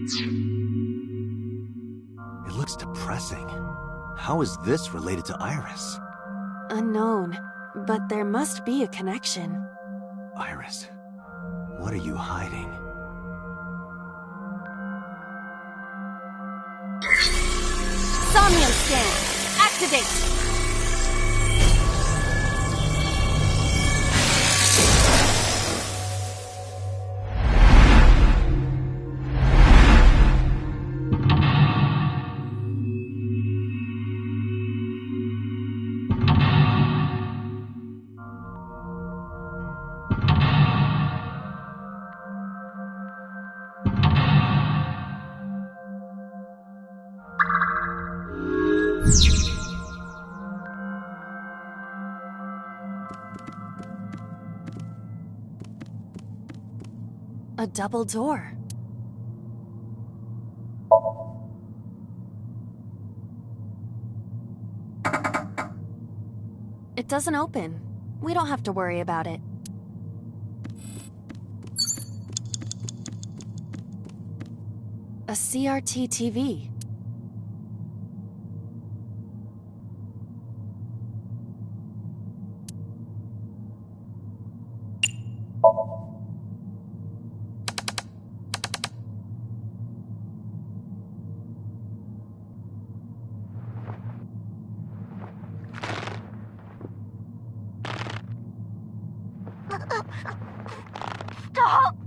It looks depressing. How is this related to Iris? Unknown, but there must be a connection. Iris, what are you hiding? Somnium scan! Activate! A double door. It doesn't open. We don't have to worry about it. A CRT TV. Stop!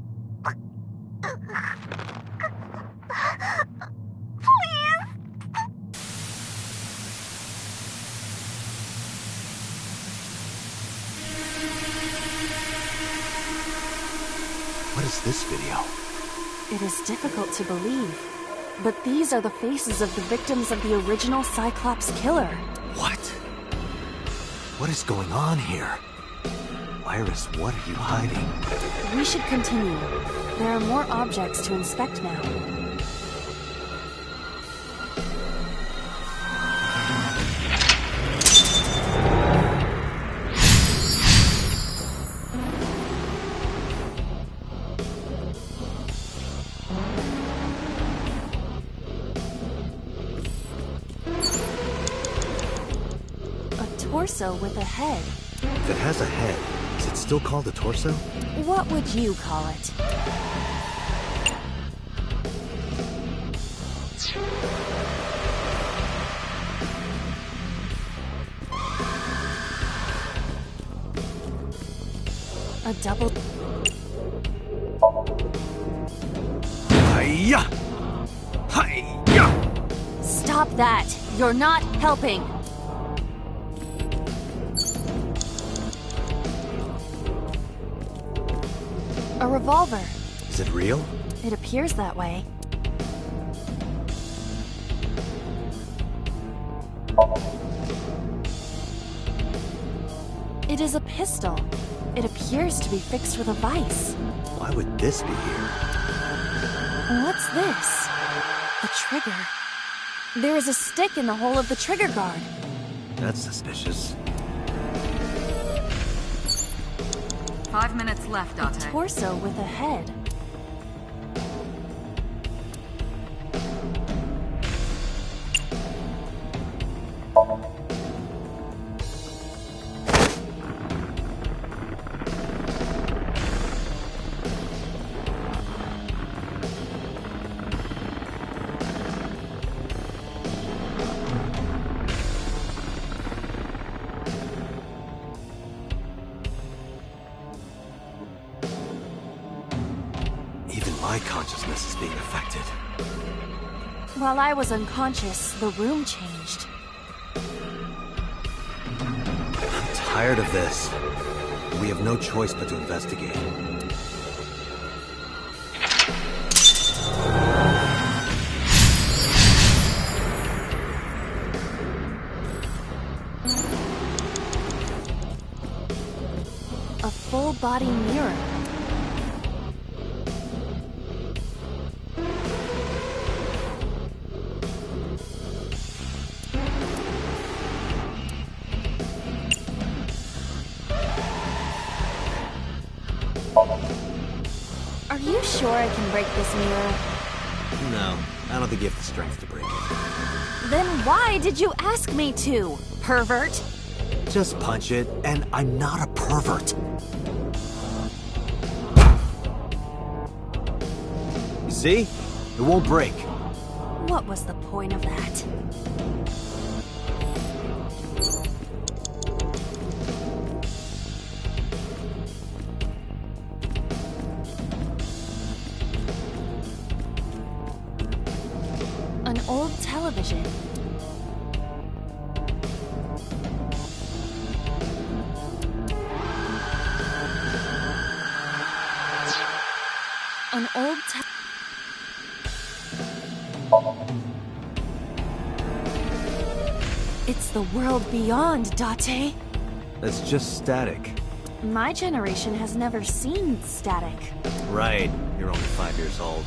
Please! What is this video? It is difficult to believe, but these are the faces of the victims of the original Cyclops killer. What? What is going on here? Iris, what are you hiding? We should continue. There are more objects to inspect now. A torso with a head. If it has a head, is it still called a torso? What would you call it? A double... Hiya! Hiya! Stop that! You're not helping! A revolver. Is it real? It appears that way. It is a pistol. It appears to be fixed with a vise. Why would this be here? What's this? A trigger. There is a stick in the hole of the trigger guard. That's suspicious. 5 minutes left, A Date. torso with a head. My consciousness is being affected. While I was unconscious, the room changed. I'm tired of this. We have no choice but to investigate. A full-body mirror. Are you sure I can break this mirror? No, I don't think you have the strength to break it. Then why did you ask me to, pervert? Just punch it, and I'm not a pervert. You see? It won't break. What was the point of that? An old television. An old It's the world beyond, Date. That's just static. My generation has never seen static. Right, you're only 5 years old.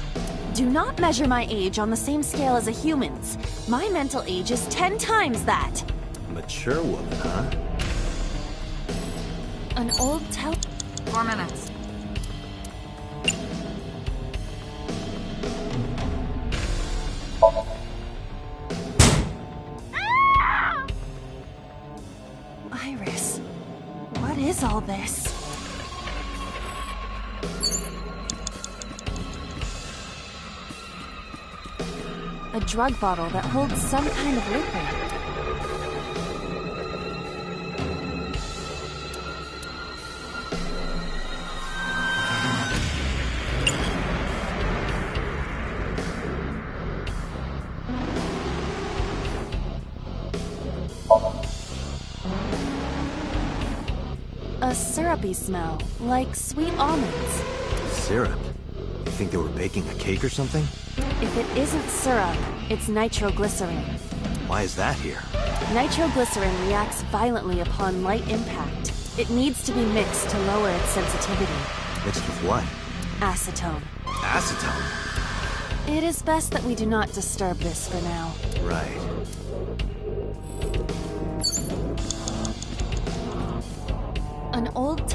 Do not measure my age on the same scale as a human's. My mental age is 10 times that. Mature woman, huh? An old 4 minutes. Iris, what is all this? A drug bottle that holds some kind of liquid. A syrupy smell, like sweet almonds. Syrup? You think they were baking a cake or something? If it isn't syrup, it's nitroglycerin. Why is that here? Nitroglycerin reacts violently upon light impact. It needs to be mixed to lower its sensitivity. Mixed with what? Acetone. Acetone? It is best that we do not disturb this for now. Right. An old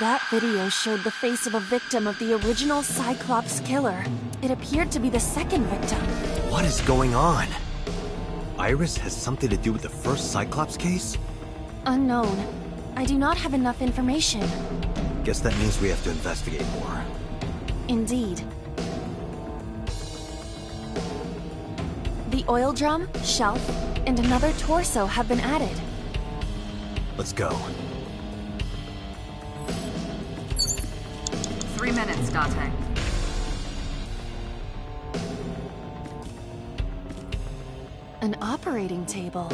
That video showed the face of a victim of the original Cyclops killer. It appeared to be the second victim. What is going on? Iris has something to do with the first Cyclops case? Unknown. I do not have enough information. Guess that means we have to investigate more. Indeed. The oil drum, shelf, and another torso have been added. Let's go. 3 minutes, Date. An operating table.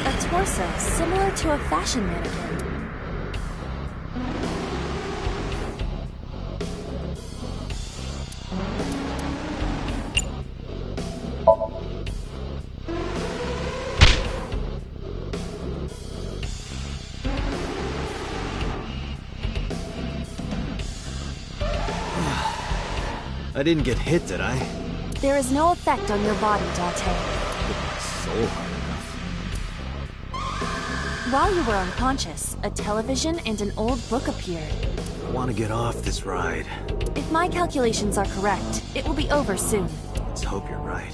A torso similar to a fashion mannequin. I didn't get hit, did I? There is no effect on your body, Date. Hit my soul hard enough. While you were unconscious, a television and an old book appeared. I want to get off this ride. If my calculations are correct, it will be over soon. Let's hope you're right.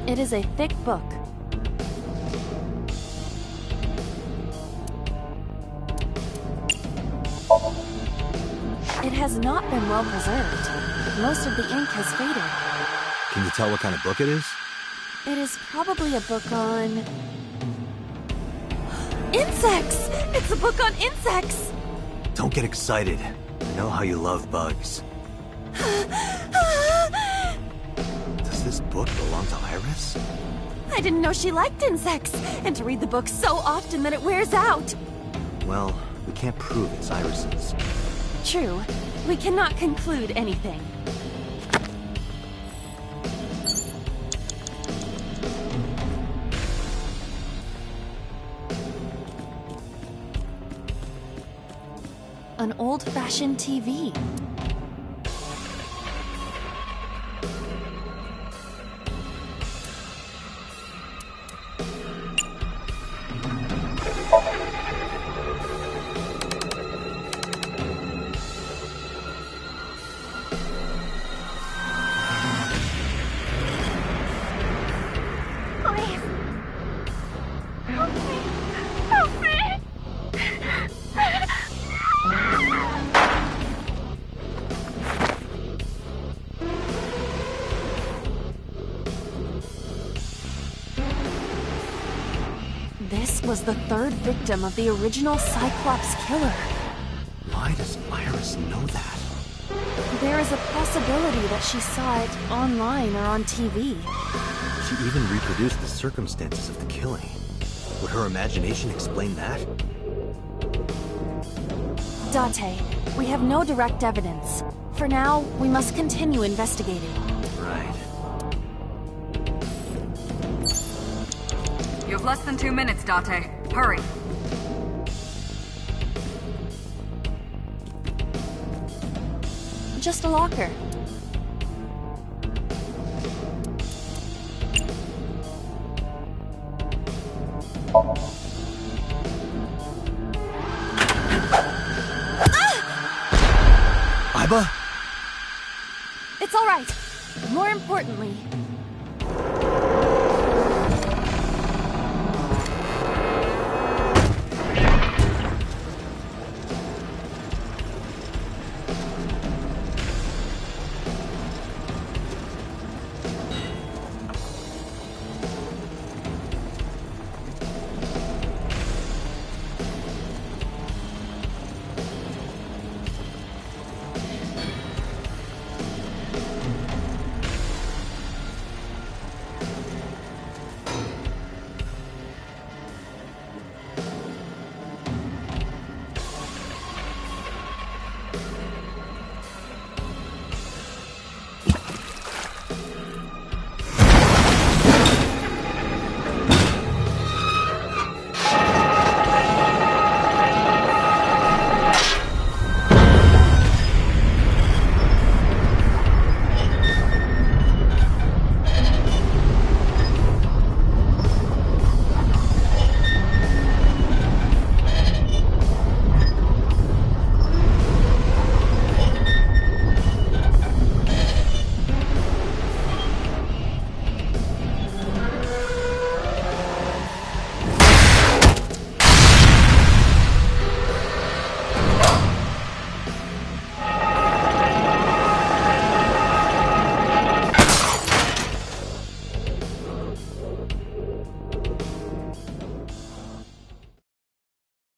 It is a thick book. It has not been well preserved. Most of the ink has faded. Can you tell what kind of book it is? It is probably a book on... insects! It's a book on insects! Don't get excited. I know how you love bugs. Does this book belong to Iris? I didn't know she liked insects, and to read the book so often that it wears out. Well, we can't prove it's Iris's. True. We cannot conclude anything. An old-fashioned TV. Please. Help me. Help me. This was the third victim of the original Cyclops killer. Why does Iris know that? There is a possibility that she saw it online or on TV. She even reproduced the circumstances of the killing. Would her imagination explain that? Date, we have no direct evidence. For now, we must continue investigating. Right. You have less than 2 minutes, Date. Hurry. Just a locker. Iba? It's all right. More importantly,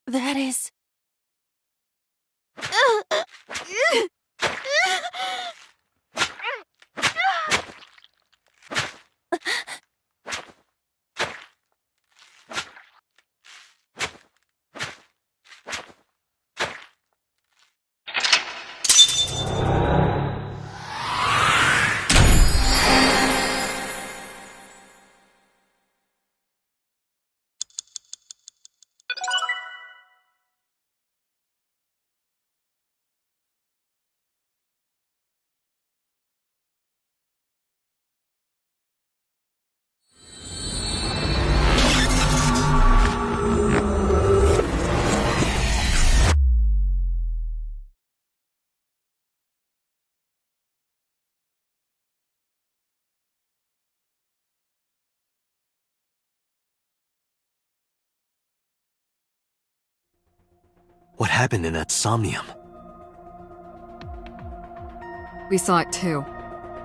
that is... What happened in that Somnium? We saw it too.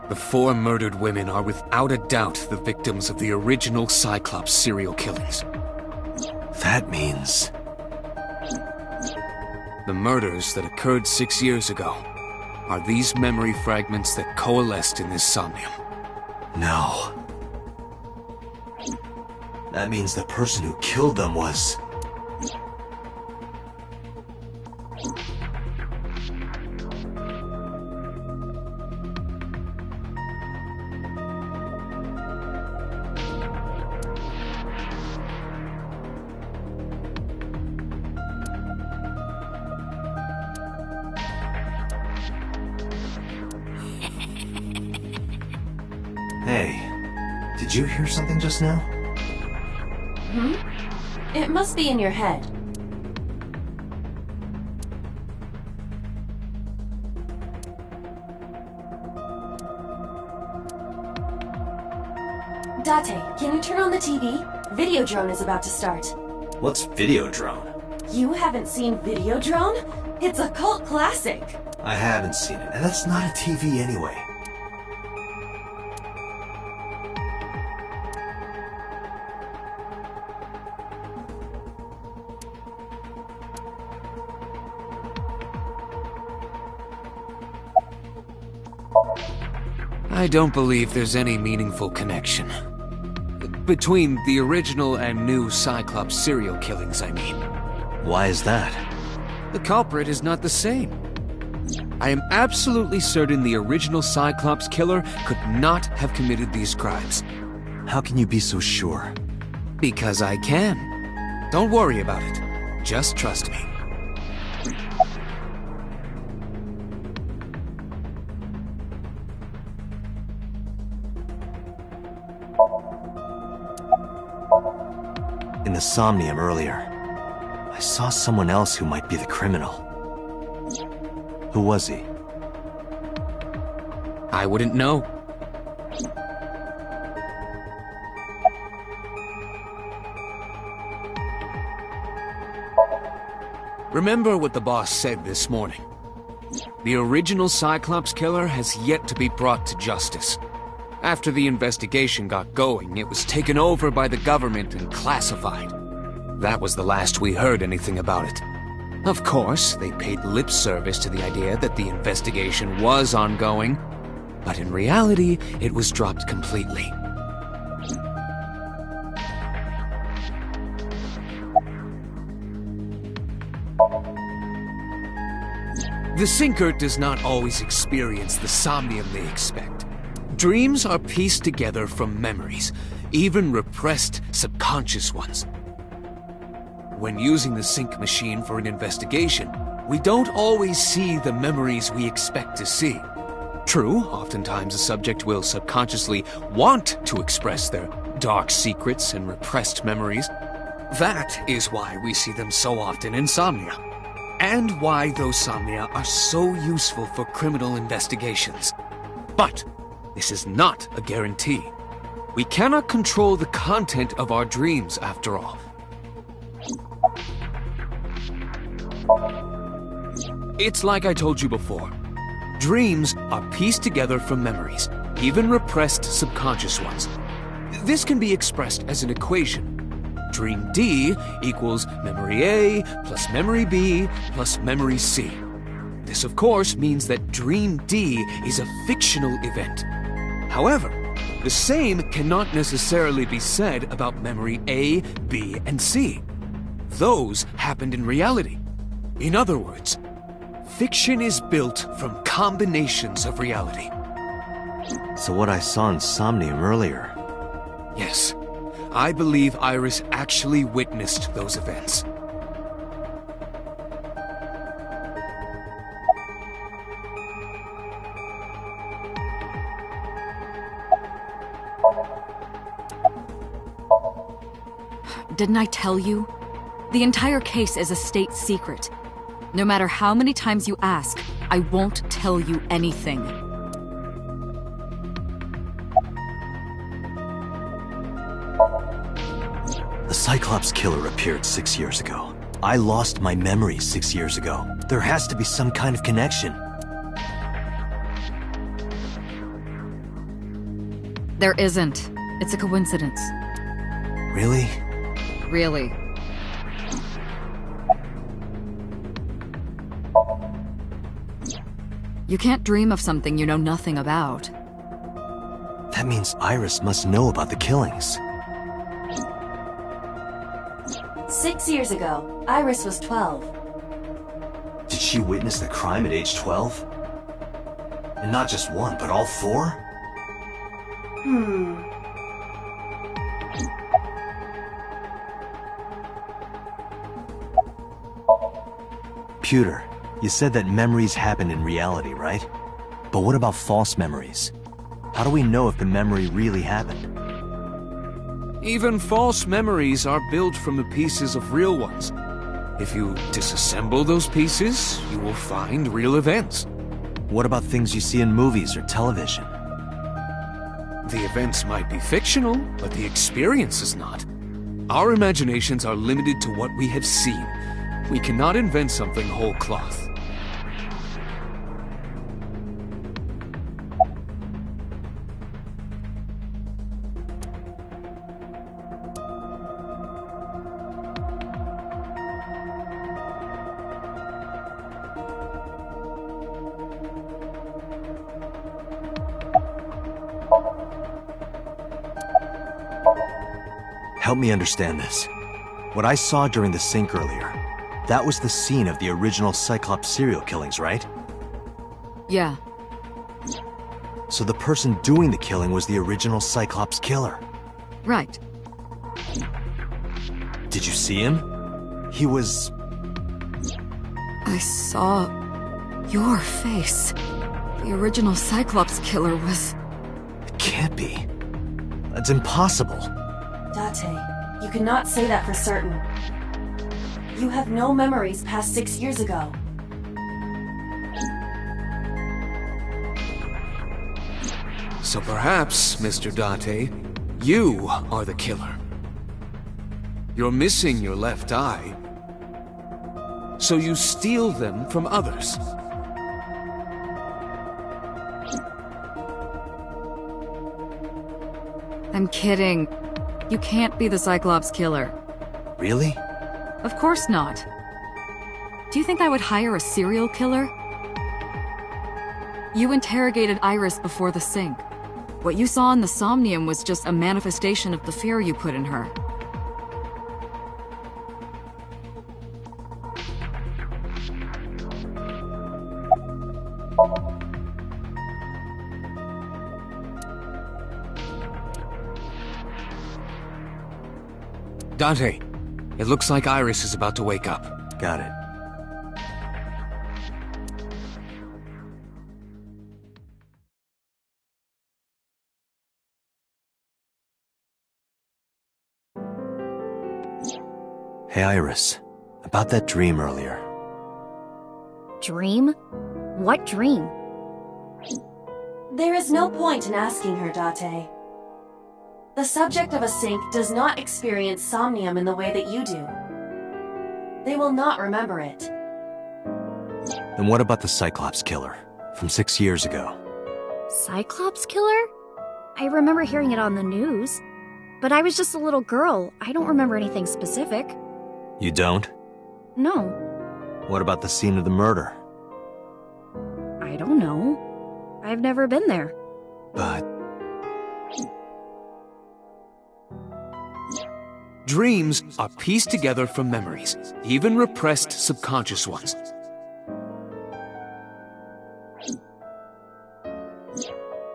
The 4 murdered women are without a doubt the victims of the original Cyclops serial killings. That means... The murders that occurred 6 years ago are these memory fragments that coalesced in this somnium. No. That means the person who killed them was... Hey, did you hear something just now? It must be in your head. Date, can you turn on the TV? Videodrone is about to start. What's Videodrone? You haven't seen Videodrone? It's a cult classic. I haven't seen it, and that's not a TV anyway. I don't believe there's any meaningful connection. Between the original and new Cyclops serial killings, I mean. Why is that? The culprit is not the same. I am absolutely certain the original Cyclops killer could not have committed these crimes. How can you be so sure? Because I can. Don't worry about it. Just trust me. In the Somnium earlier, I saw someone else who might be the criminal. Who was he? I wouldn't know. Remember what the boss said this morning. The original Cyclops killer has yet to be brought to justice. After the investigation got going, it was taken over by the government and classified. That was the last we heard anything about it. Of course, they paid lip service to the idea that the investigation was ongoing, but in reality, it was dropped completely. The Sinker does not always experience the somnium they expect. Dreams are pieced together from memories, even repressed subconscious ones. When using the sync machine for an investigation, we don't always see the memories we expect to see. True, oftentimes a subject will subconsciously want to express their dark secrets and repressed memories. That is why we see them so often in Somnia, and why those Somnia are so useful for criminal investigations. But this is not a guarantee. We cannot control the content of our dreams, after all. It's like I told you before. Dreams are pieced together from memories, even repressed subconscious ones. This can be expressed as an equation. Dream D equals memory A plus memory B plus memory C. This, of course, means that Dream D is a fictional event. However, the same cannot necessarily be said about memory A, B, and C. Those happened in reality. In other words, fiction is built from combinations of reality. So what I saw in Somnium earlier... Yes, I believe Iris actually witnessed those events. Didn't I tell you? The entire case is a state secret. No matter how many times you ask, I won't tell you anything. The Cyclops killer appeared 6 years ago. I lost my memory 6 years ago. There has to be some kind of connection. There isn't. It's a coincidence. Really? Really. You can't dream of something you know nothing about. That means Iris must know about the killings. 6 years ago, Iris was 12. Did she witness the crime at age 12? And not just one, but all four? Pewter, you said that memories happen in reality, right? But what about false memories? How do we know if the memory really happened? Even false memories are built from the pieces of real ones. If you disassemble those pieces, you will find real events. What about things you see in movies or television? The events might be fictional, but the experience is not. Our imaginations are limited to what we have seen. We cannot invent something whole cloth. Help me understand this. What I saw during the sink earlier, that was the scene of the original Cyclops serial killings, right? Yeah. So the person doing the killing was the original Cyclops killer. Right. Did you see him? He was... I saw your face. The original Cyclops killer was... It can't be. That's impossible. Date, you cannot say that for certain. You have no memories past 6 years ago. So perhaps, Mr. Date, you are the killer. You're missing your left eye, so you steal them from others. I'm kidding. You can't be the Cyclops killer. Really? Of course not. Do you think I would hire a serial killer? You interrogated Iris before the sink. What you saw in the Somnium was just a manifestation of the fear you put in her. Dante, it looks like Iris is about to wake up. Got it. Hey, Iris. About that dream earlier. Dream? What dream? There is no point in asking her, Date. The subject of a sink does not experience somnium in the way that you do. They will not remember it. Then what about the Cyclops killer from 6 years ago? Cyclops killer? I remember hearing it on the news. But I was just a little girl. I don't remember anything specific. You don't? No. What about the scene of the murder? I don't know. I've never been there. But... Dreams are pieced together from memories, even repressed subconscious ones.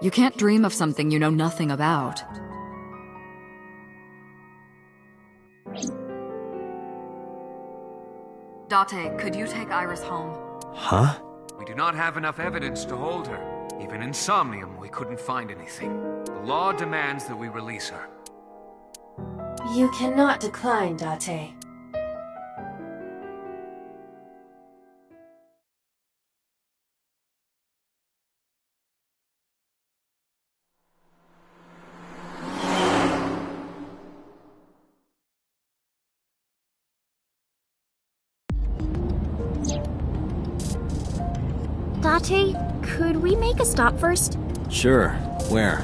You can't dream of something you know nothing about. Date, could you take Iris home? Huh? We do not have enough evidence to hold her. Even in Somnium, we couldn't find anything. The law demands that we release her. You cannot decline, Date. Date, could we make a stop first? Sure. Where?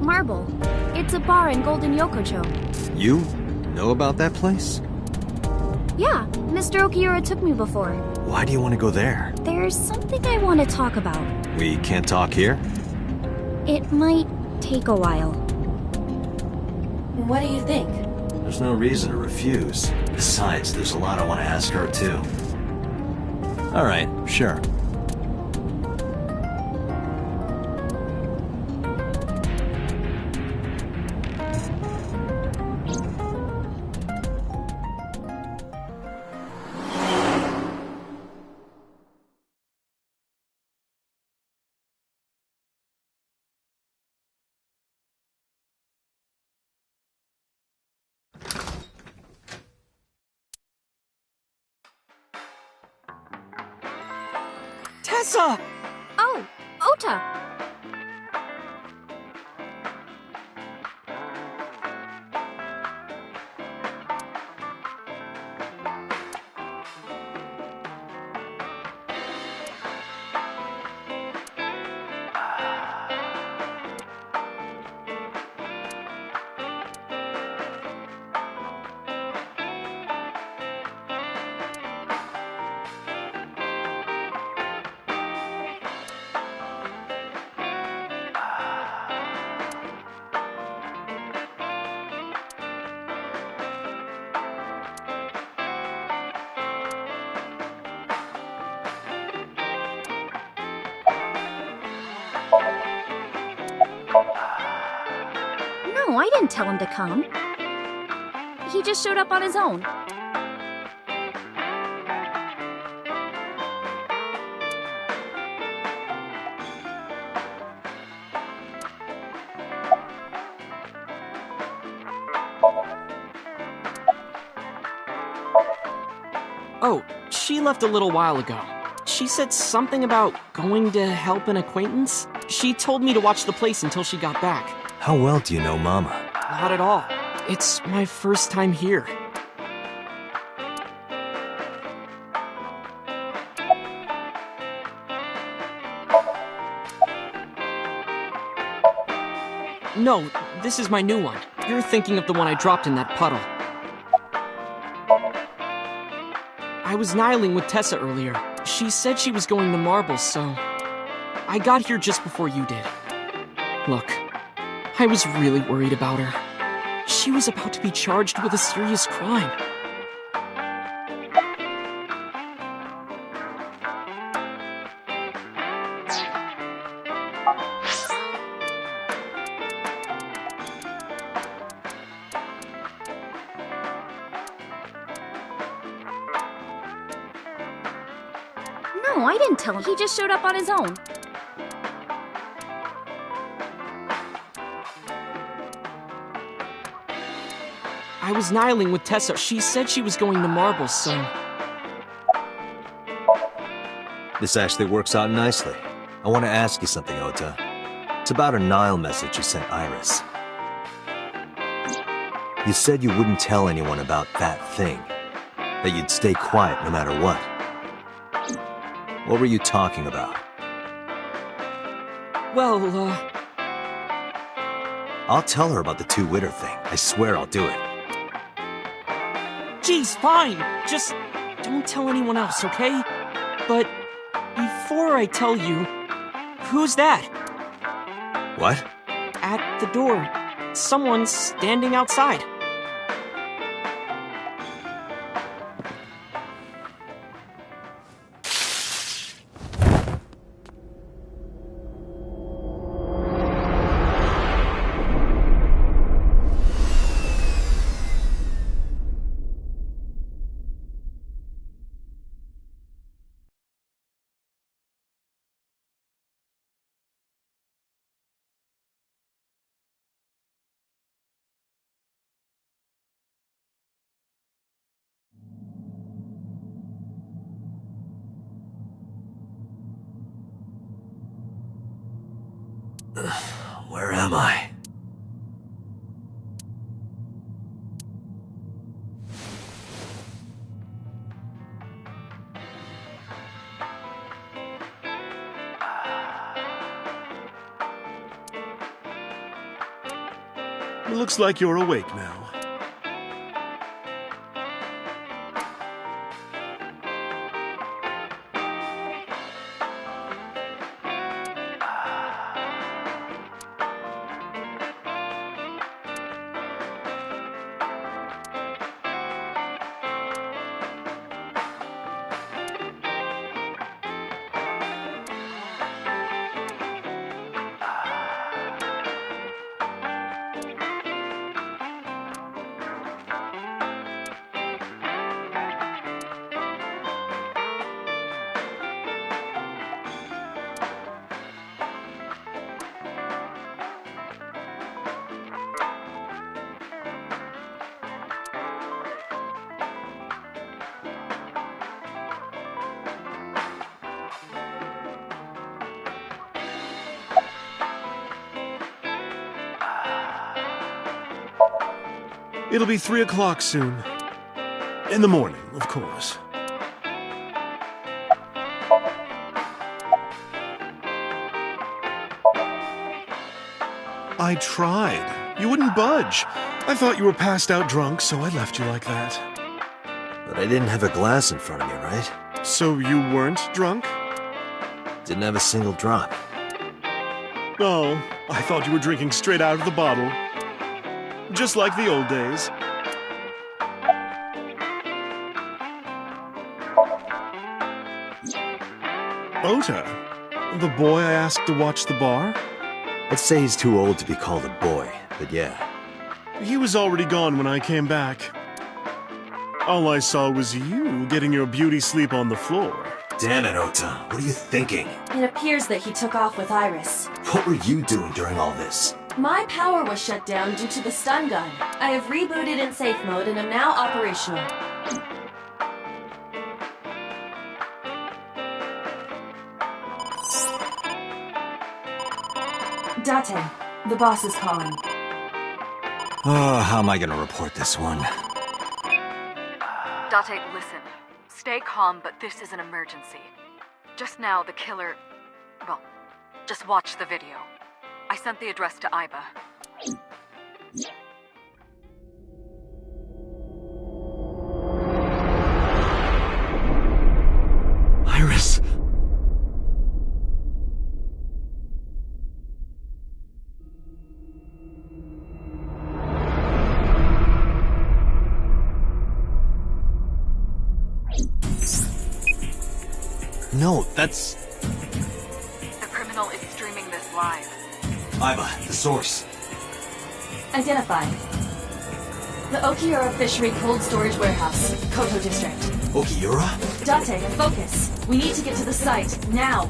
Marble. It's a bar in Golden Yokocho. You know about that place? Yeah, Mr. Okiura took me before. Why do you want to go there? There's something I want to talk about. We can't talk here? It might take a while. What do you think? There's no reason to refuse. Besides, there's a lot I want to ask her, too. Alright, sure. Tessa! Oh, Ota! No, I didn't tell him to come. He just showed up on his own. Oh, she left a little while ago. She said something about going to help an acquaintance. She told me to watch the place until she got back. How well do you know Mama? Not at all. It's my first time here. No, this is my new one. You're thinking of the one I dropped in that puddle. I was nihiling with Tessa earlier. She said she was going to Marble, so I got here just before you did. Look, I was really worried about her. She was about to be charged with a serious crime. No, I didn't tell him. He just showed up on his own. I was nihiling with Tessa. She said she was going to Marble, so... This actually works out nicely. I want to ask you something, Ota. It's about a Nile message you sent Iris. You said you wouldn't tell anyone about that thing. That you'd stay quiet no matter what. What were you talking about? Well, I'll tell her about the two-witter thing. I swear I'll do it. geez, fine. Just don't tell anyone else, okay? But before I tell you, who's that? What? At the door. Someone's standing outside. Where am I? It looks like you're awake now. It'll be 3 o'clock soon. In the morning, of course. I tried. You wouldn't budge. I thought you were passed out drunk, so I left you like that. But I didn't have a glass in front of me, right? So you weren't drunk? Didn't have a single drop. Oh, I thought you were drinking straight out of the bottle. Just like the old days. Ota, the boy I asked to watch the bar? I'd say he's too old to be called a boy, but yeah. He was already gone when I came back. All I saw was you getting your beauty sleep on the floor. Damn it, Ota. What are you thinking? It appears that he took off with Iris. What were you doing during all this? My power was shut down due to the stun gun. I have rebooted in safe mode and am now operational. Date, the boss is calling. Oh, how am I gonna report this one? Date, listen. Stay calm, but this is an emergency. Just now, the killer... Well, just watch the video. I sent the address to Iba. Iris! No, that's... The criminal is streaming this live. Iba, the source. Identified. The Okiura Fishery Cold Storage Warehouse, Koto District. Okiura? Date, focus. We need to get to the site, now.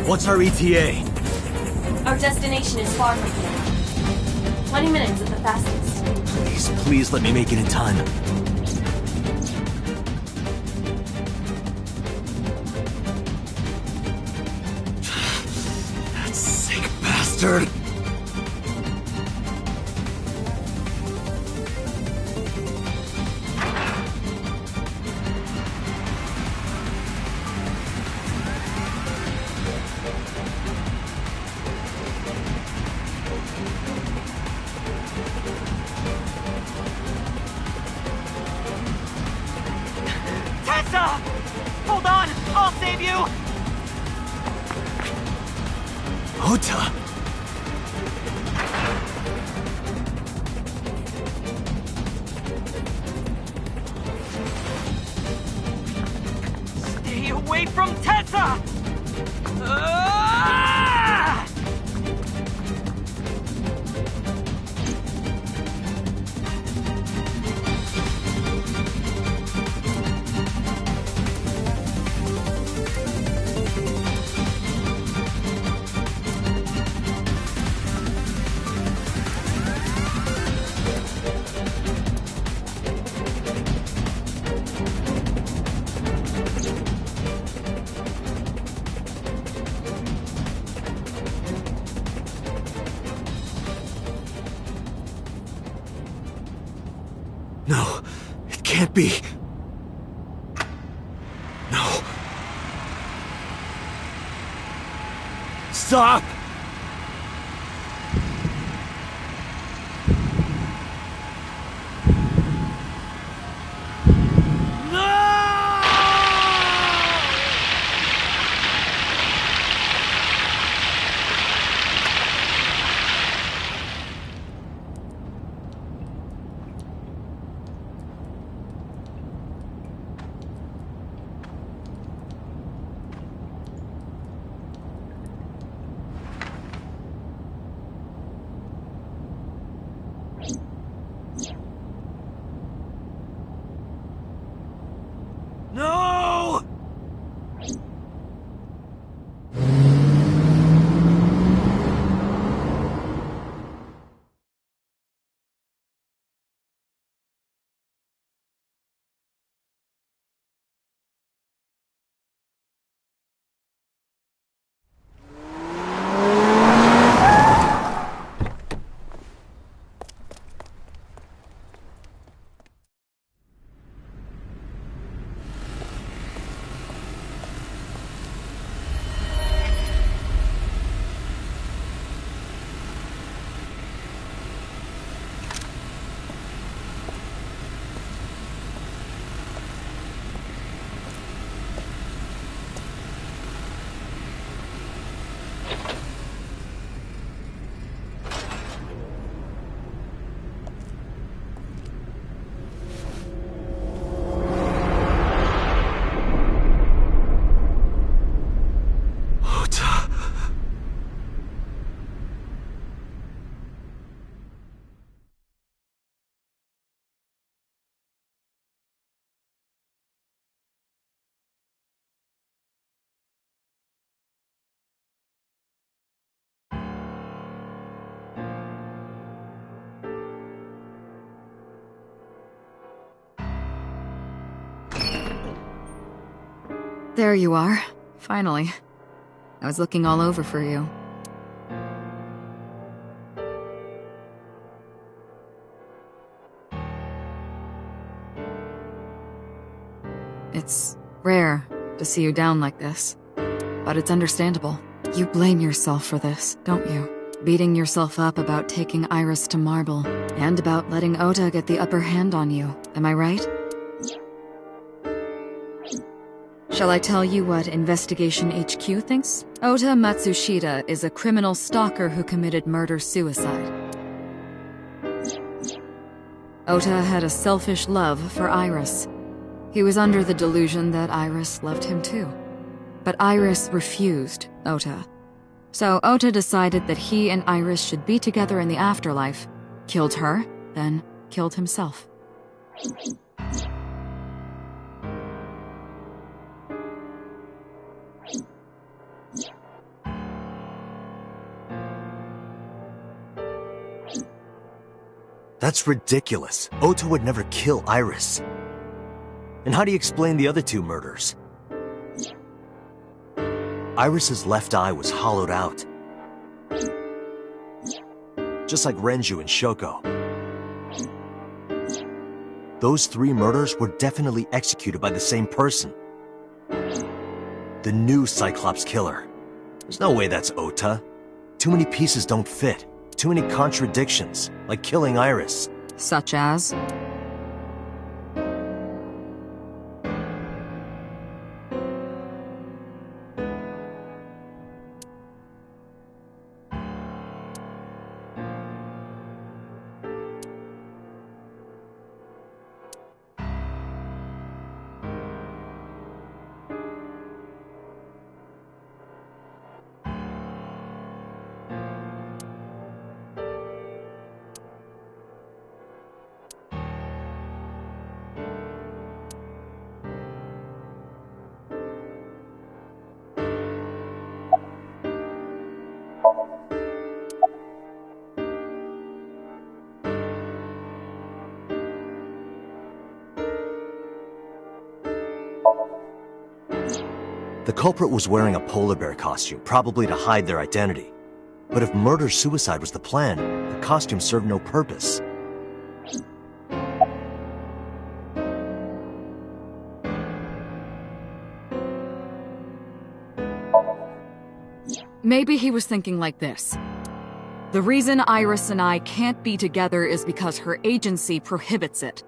What's our ETA? Our destination is far from here. 20 minutes at the fastest. Please let me make it in time. That sick bastard! Hold on! I'll save you! Ota! Stay away from Tessa! can't be. No. Stop! No! There you are. Finally. I was looking all over for you. It's rare to see you down like this, but it's understandable. You blame yourself for this, don't you? Beating yourself up about taking Iris to Marble, and about letting Ota get the upper hand on you. Am I right? Shall I tell you what Investigation HQ thinks? Ota Matsushita is a criminal stalker who committed murder-suicide. Ota had a selfish love for Iris. He was under the delusion that Iris loved him too. But Iris refused Ota. So Ota decided that he and Iris should be together in the afterlife, killed her, then killed himself. That's ridiculous. Ota would never kill Iris. And how do you explain the other two murders? Iris's left eye was hollowed out. Just like Renju and Shoko. Those three murders were definitely executed by the same person. The new Cyclops killer. There's no way that's Ota. Too many pieces don't fit. Too many contradictions, like killing Iris. Such as? The culprit was wearing a polar bear costume, probably to hide their identity. But if murder-suicide was the plan, the costume served no purpose. Maybe he was thinking like this. The reason Iris and I can't be together is because her agency prohibits it,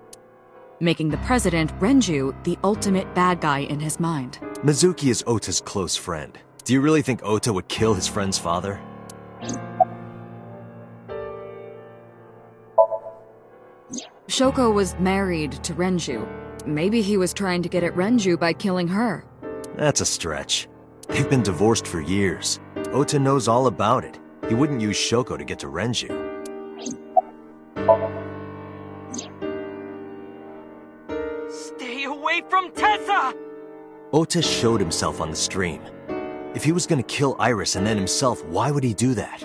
making the president, Renju, the ultimate bad guy in his mind. Mizuki is Ota's close friend. Do you really think Ota would kill his friend's father? Shoko was married to Renju. Maybe he was trying to get at Renju by killing her. That's a stretch. They've been divorced for years. Ota knows all about it. He wouldn't use Shoko to get to Renju. Stay away from Tessa! Ota showed himself on the stream. If he was gonna kill Iris and then himself, why would he do that?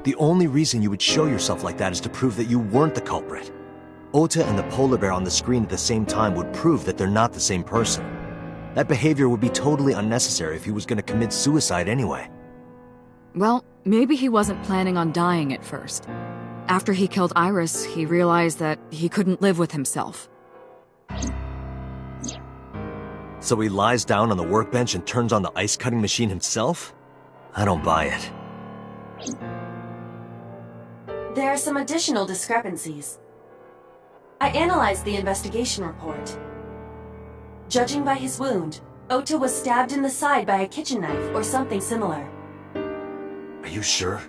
The only reason you would show yourself like that is to prove that you weren't the culprit. Ota and the polar bear on the screen at the same time would prove that they're not the same person. That behavior would be totally unnecessary if he was gonna commit suicide anyway. Well, maybe he wasn't planning on dying at first. After he killed Iris, he realized that he couldn't live with himself. So he lies down on the workbench and turns on the ice-cutting machine himself? I don't buy it. There are some additional discrepancies. I analyzed the investigation report. Judging by his wound, Ota was stabbed in the side by a kitchen knife or something similar. Are you sure?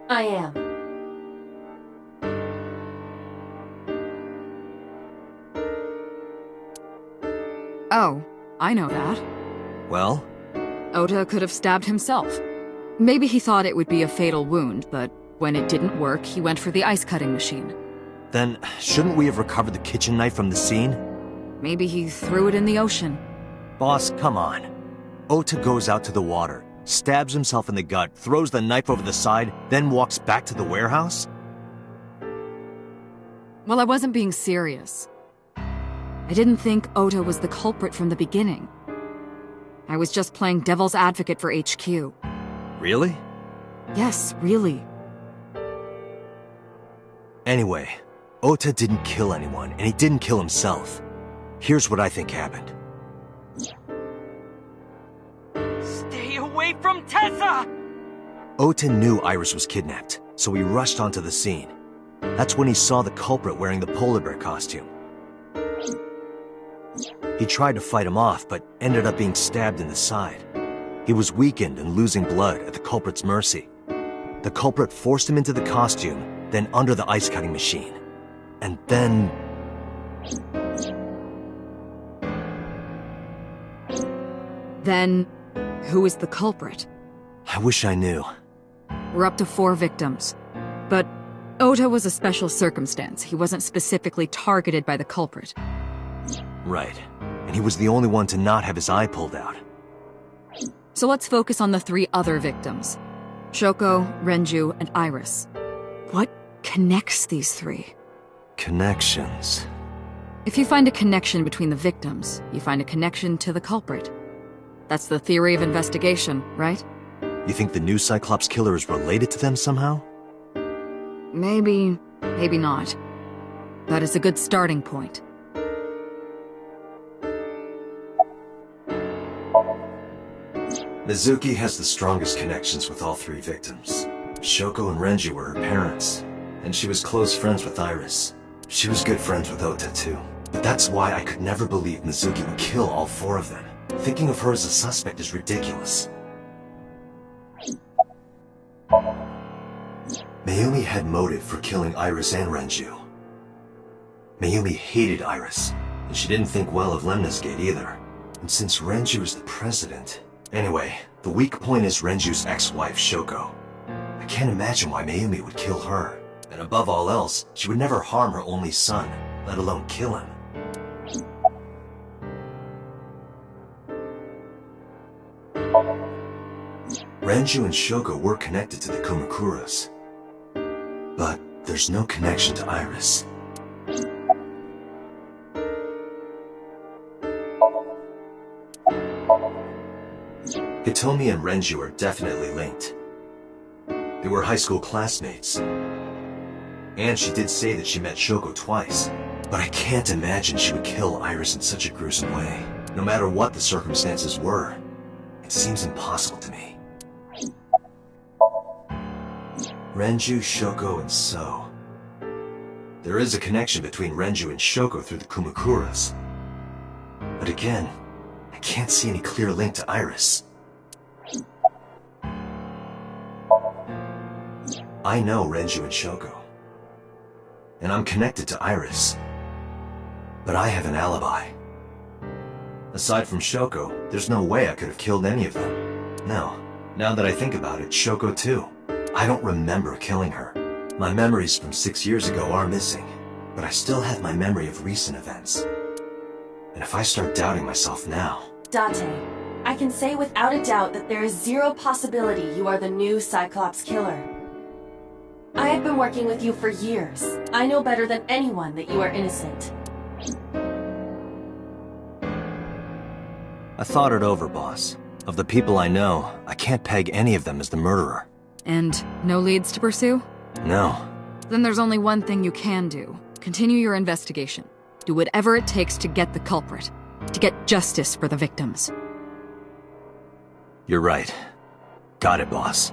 I am. Oh, I know that. Well? Ota could have stabbed himself. Maybe he thought it would be a fatal wound, but when it didn't work, he went for the ice-cutting machine. Then, shouldn't we have recovered the kitchen knife from the scene? Maybe he threw it in the ocean. Boss, come on. Ota goes out to the water, stabs himself in the gut, throws the knife over the side, then walks back to the warehouse? Well, I wasn't being serious. I didn't think Ota was the culprit from the beginning. I was just playing devil's advocate for HQ. Really? Yes, really. Anyway, Ota didn't kill anyone, and he didn't kill himself. Here's what I think happened. Stay away from Tessa! Ota knew Iris was kidnapped, so he rushed onto the scene. That's when he saw the culprit wearing the polar bear costume. He tried to fight him off, but ended up being stabbed in the side. He was weakened and losing blood at the culprit's mercy. The culprit forced him into the costume, then under the ice-cutting machine. And then... Then, who is the culprit? I wish I knew. We're up to 4 victims. But Ota was a special circumstance. He wasn't specifically targeted by the culprit. Right. And he was the only one to not have his eye pulled out. So let's focus on the 3 other victims. Shoko, Renju, and Iris. What connects these 3? Connections. If you find a connection between the victims, you find a connection to the culprit. That's the theory of investigation, right? You think the new Cyclops killer is related to them somehow? Maybe, maybe not. That is a good starting point. Mizuki has the strongest connections with all 3 victims. Shoko and Renju were her parents, and she was close friends with Iris. She was good friends with Ota too. But that's why I could never believe Mizuki would kill all 4 of them. Thinking of her as a suspect is ridiculous. Mayumi had motive for killing Iris and Renju. Mayumi hated Iris, and she didn't think well of Lemnis Gate either. And since Renju is the president... Anyway, the weak point is Renju's ex-wife, Shoko. I can't imagine why Mayumi would kill her. And above all else, she would never harm her only son, let alone kill him. Renju and Shoko were connected to the Kumakuras. But there's no connection to Iris. Hitomi and Renju are definitely linked. They were high school classmates. And she did say that she met Shoko twice. But I can't imagine she would kill Iris in such a gruesome way, no matter what the circumstances were. It seems impossible to me. Renju, Shoko, and So. There is a connection between Renju and Shoko through the Kumakuras. But again, I can't see any clear link to Iris. I know Renju and Shoko. And I'm connected to Iris. But I have an alibi. Aside from Shoko, there's no way I could have killed any of them. No. Now that I think about it, Shoko too. I don't remember killing her. My memories from 6 years ago are missing, but I still have my memory of recent events. And if I start doubting myself now... Date, I can say without a doubt that there is zero possibility you are the new Cyclops killer. I have been working with you for years. I know better than anyone that you are innocent. I thought it over, boss. Of the people I know, I can't peg any of them as the murderer. And no leads to pursue? No. Then there's only one thing you can do. Continue your investigation. Do whatever it takes to get the culprit. To get justice for the victims. You're right. Got it, boss.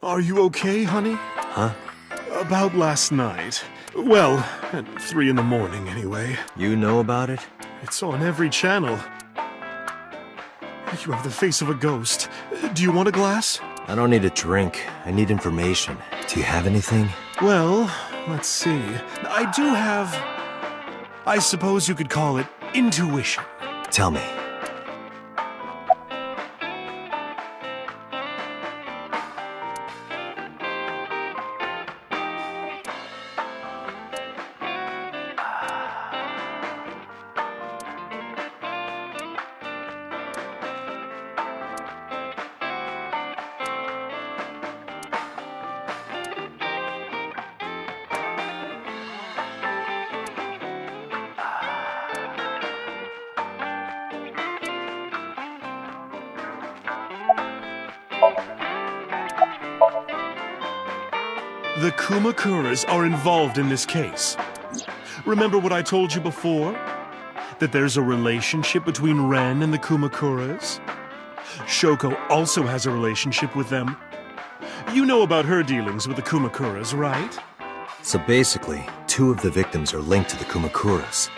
Are you okay, honey? Huh? About last night. Well, at 3 in the morning, anyway. You know about it? It's on every channel. You have the face of a ghost. Do you want a glass? I don't need a drink. I need information. Do you have anything? Well, let's see. I do have... I suppose you could call it intuition. Tell me. The Kumakuras are involved in this case. Remember what I told you before? That there's a relationship between Ren and the Kumakuras? Shoko also has a relationship with them. You know about her dealings with the Kumakuras, right? So basically, 2 of the victims are linked to the Kumakuras.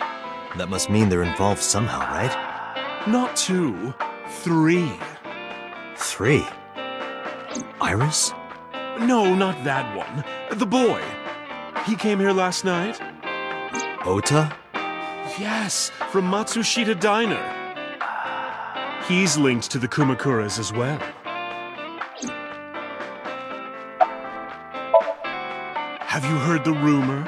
That must mean they're involved somehow, right? Not 2, 3. 3? Iris? No, not that one. The boy. He came here last night? Ota? Yes, from Matsushita Diner. He's linked to the Kumakuras as well. Have you heard the rumor?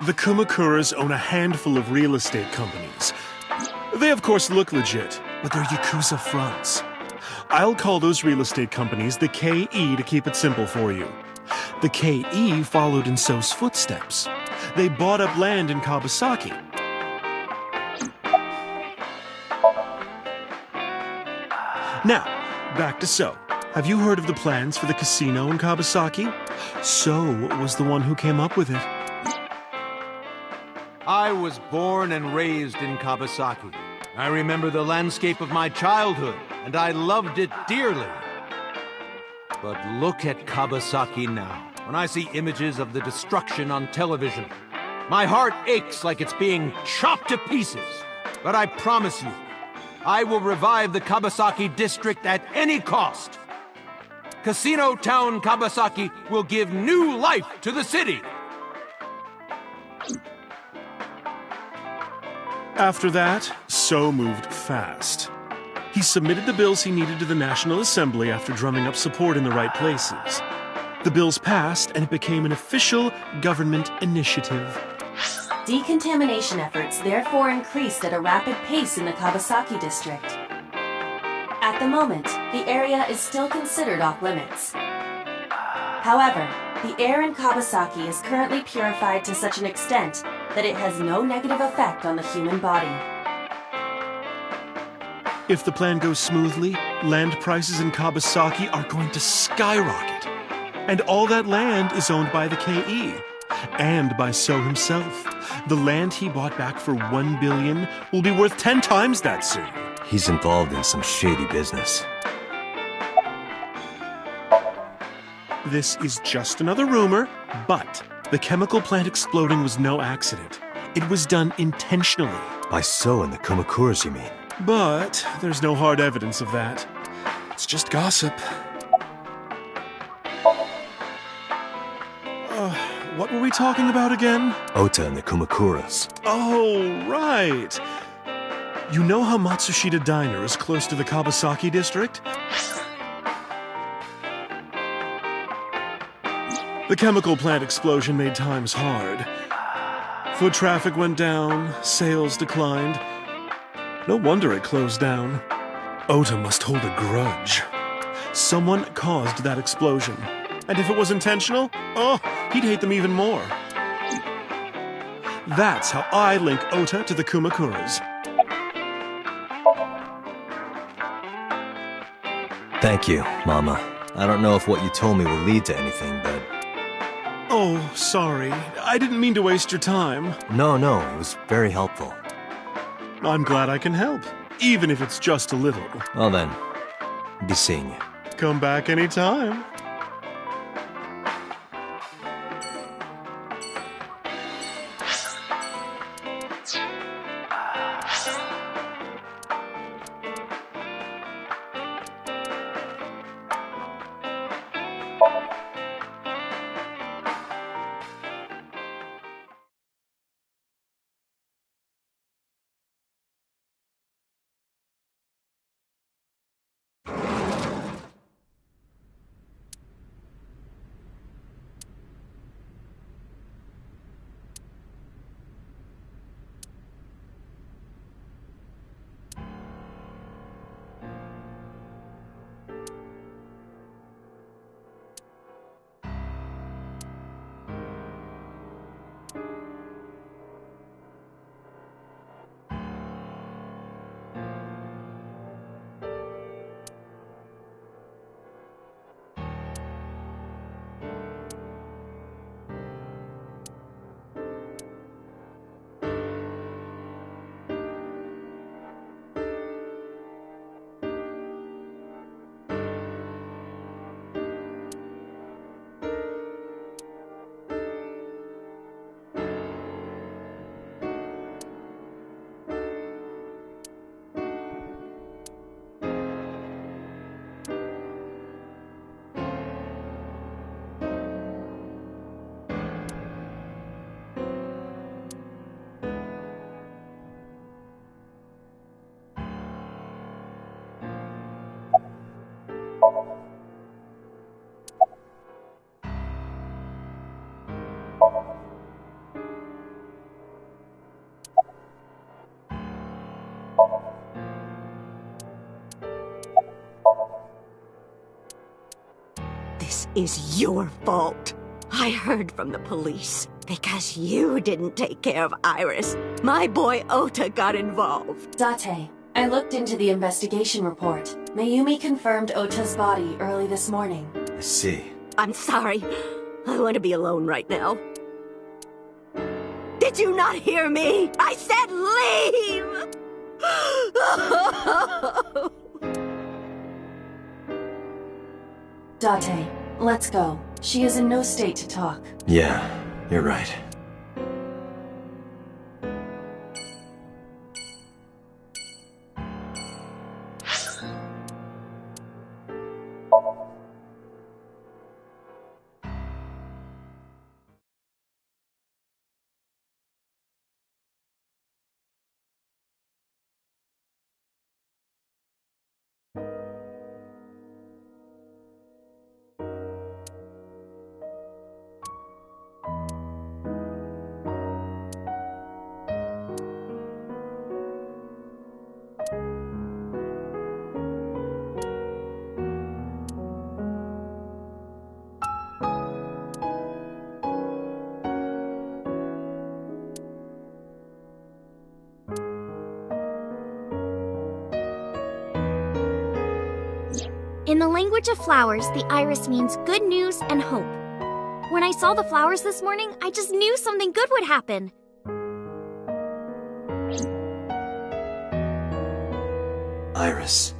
The Kumakuras own a handful of real estate companies. They of course look legit, but they're Yakuza fronts. I'll call those real estate companies the KE to keep it simple for you. The KE followed in So's footsteps. They bought up land in Kawasaki. Now, back to So. Have you heard of the plans for the casino in Kawasaki? So was the one who came up with it. I was born and raised in Kawasaki. I remember the landscape of my childhood, and I loved it dearly. But look at Kawasaki now. When I see images of the destruction on television, my heart aches like it's being chopped to pieces. But I promise you, I will revive the Kawasaki district at any cost. Casino Town Kawasaki will give new life to the city. After that, So moved fast. He submitted the bills he needed to the National Assembly after drumming up support in the right places. The bills passed, and it became an official government initiative. Decontamination efforts therefore increased at a rapid pace in the Kawasaki district. At the moment, the area is still considered off-limits. However, the air in Kawasaki is currently purified to such an extent that it has no negative effect on the human body. If the plan goes smoothly, land prices in Kawasaki are going to skyrocket. And all that land is owned by the KE. And by So himself. The land he bought back for $1 billion will be worth 10 times that soon. He's involved in some shady business. This is just another rumor, but the chemical plant exploding was no accident. It was done intentionally. By So and the Kumakuras, you mean? But there's no hard evidence of that. It's just gossip. What were we talking about again? Ota and the Kumakuras. Oh, right. You know how Matsushita Diner is close to the Kawasaki district? The chemical plant explosion made times hard. Foot traffic went down, sales declined. No wonder it closed down. Ota must hold a grudge. Someone caused that explosion. And if it was intentional, he'd hate them even more. That's how I link Ota to the Kumakuras. Thank you, Mama. I don't know if what you told me will lead to anything, but... Oh, sorry. I didn't mean to waste your time. No, it was very helpful. I'm glad I can help, even if it's just a little. Well then, be seeing you. Come back anytime. This is your fault. I heard from the police. Because you didn't take care of Iris, my boy Ota got involved. Date, I looked into the investigation report. Mayumi confirmed Ota's body early this morning. I see. I'm sorry. I want to be alone right now. Did you not hear me? I said leave! Date, let's go. She is in no state to talk. Yeah, you're right. In the language of flowers, the iris means good news and hope. When I saw the flowers this morning, I just knew something good would happen. Iris.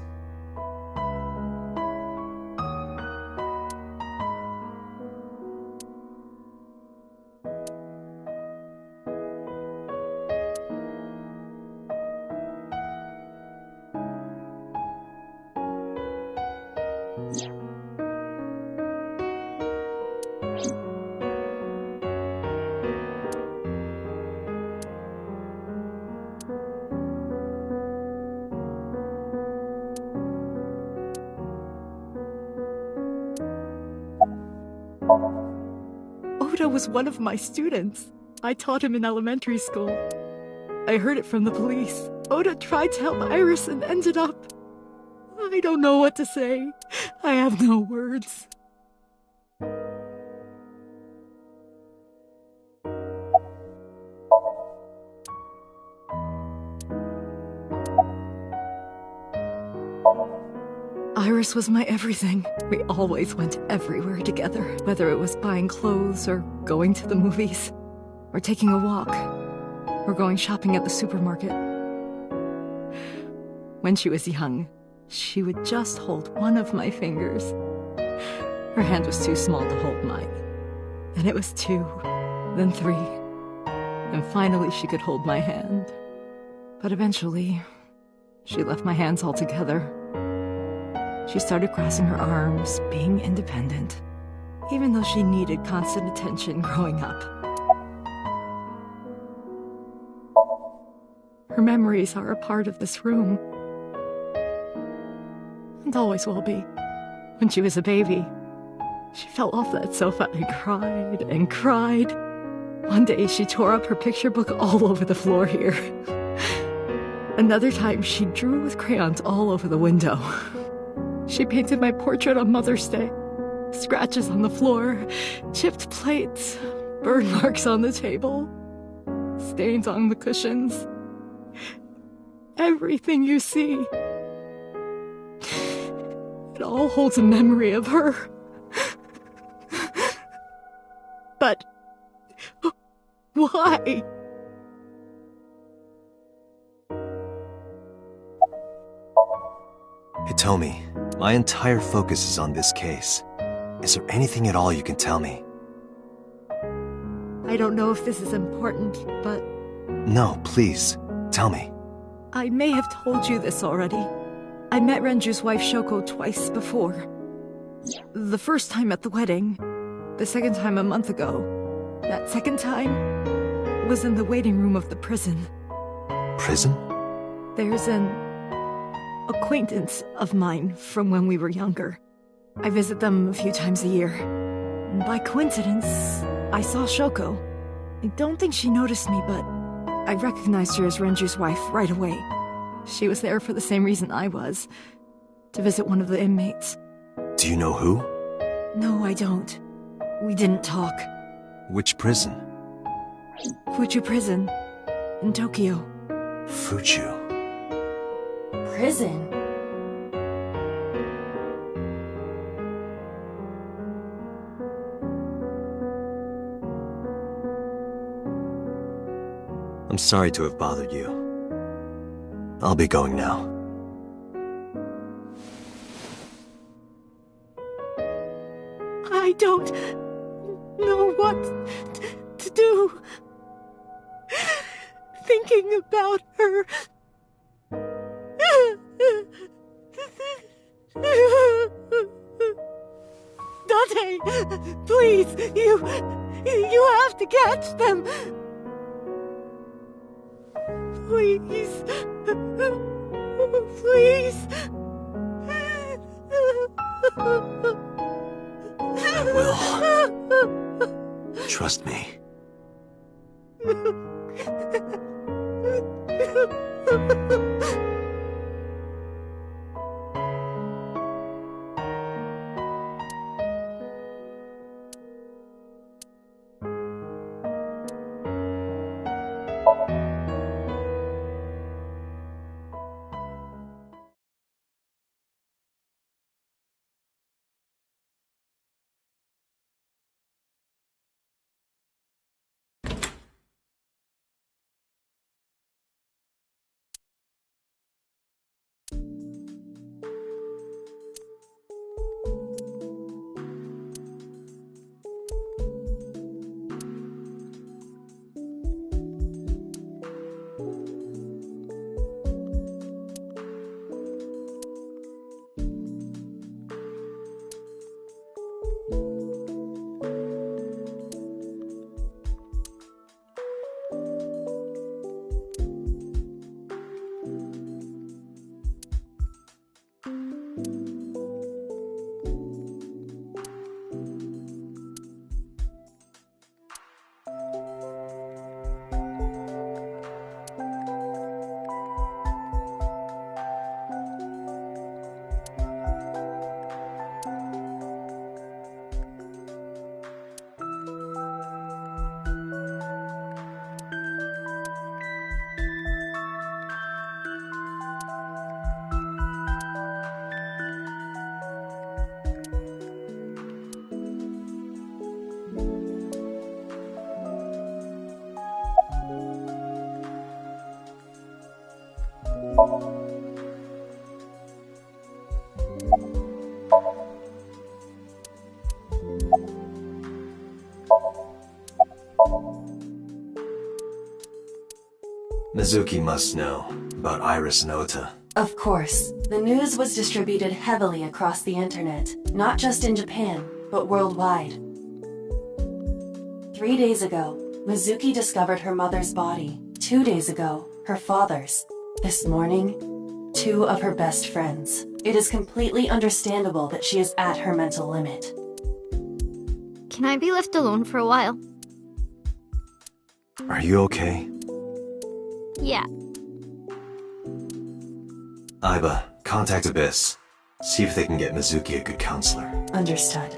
Oda was one of my students. I taught him in elementary school. I heard it from the police. Oda tried to help Iris and ended up... I don't know what to say. I have no words. Iris was my everything. We always went everywhere together, whether it was buying clothes or going to the movies, or taking a walk, or going shopping at the supermarket. When she was young, she would just hold one of my fingers. Her hand was too small to hold mine. Then it was 2, then 3, and finally she could hold my hand. But eventually, she left my hands altogether. She started crossing her arms, being independent, even though she needed constant attention growing up. Her memories are a part of this room, and always will be. When she was a baby, she fell off that sofa and cried and cried. One day she tore up her picture book all over the floor here. Another time she drew with crayons all over the window. She painted my portrait on Mother's Day. Scratches on the floor, chipped plates, burn marks on the table, stains on the cushions. Everything you see. It all holds a memory of her. But why? Hitomi, my entire focus is on this case. Is there anything at all you can tell me? I don't know if this is important, but... No, please, tell me. I may have told you this already. I met Renju's wife Shoko twice before. The first time at the wedding, the second time a month ago. That second time was in the waiting room of the prison. Prison? There's an acquaintance of mine from when we were younger. I visit them a few times a year. And by coincidence, I saw Shoko. I don't think she noticed me, but I recognized her as Renju's wife right away. She was there for the same reason I was, to visit one of the inmates. Do you know who? No, I don't. We didn't talk. Which prison? Fuchu Prison, in Tokyo. Fuchu. Prison? I'm sorry to have bothered you. I'll be going now. I don't know what to do. Thinking about her. Dante, please, you have to catch them. Please. Please. I will. Trust me. Mizuki must know about Iris and Ota. Of course. The news was distributed heavily across the internet, not just in Japan, but worldwide. 3 days ago, Mizuki discovered her mother's body. 2 days ago, her father's. This morning, 2 of her best friends. It is completely understandable that she is at her mental limit. Can I be left alone for a while? Are you okay? Yeah. Aiba, contact Abyss. See if they can get Mizuki a good counselor. Understood.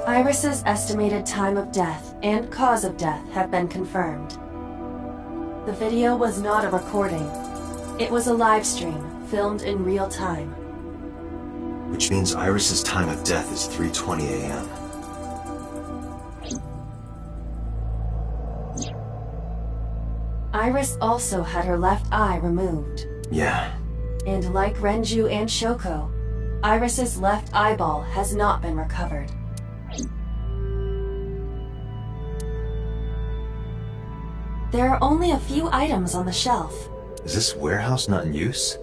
Iris's estimated time of death and cause of death have been confirmed. The video was not a recording. It was a live stream, filmed in real time. Which means Iris's time of death is 3:20 a.m. Iris also had her left eye removed. Yeah. And like Renju and Shoko, Iris's left eyeball has not been recovered. There are only a few items on the shelf. Is this warehouse not in use?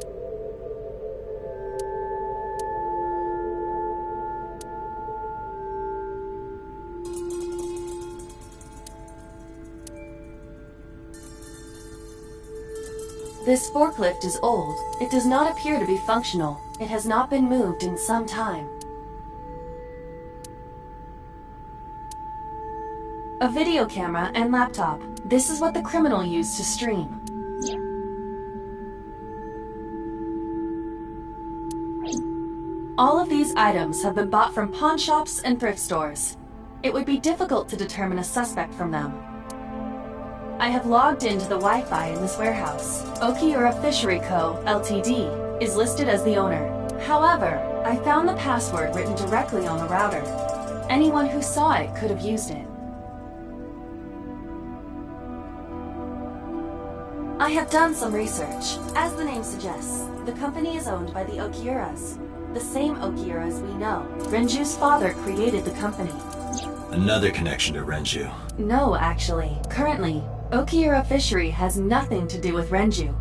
This forklift is old. It does not appear to be functional. It has not been moved in some time. A video camera and laptop. This is what the criminal used to stream. All of these items have been bought from pawn shops and thrift stores. It would be difficult to determine a suspect from them. I have logged into the Wi-Fi in this warehouse. Okiura Fishery Co., Ltd. is listed as the owner. However, I found the password written directly on the router. Anyone who saw it could have used it. I have done some research. As the name suggests, the company is owned by the Okiuras. The same Okiuras we know. Renju's father created the company. Another connection to Renju. No, actually. Currently, Okiura Fishery has nothing to do with Renju.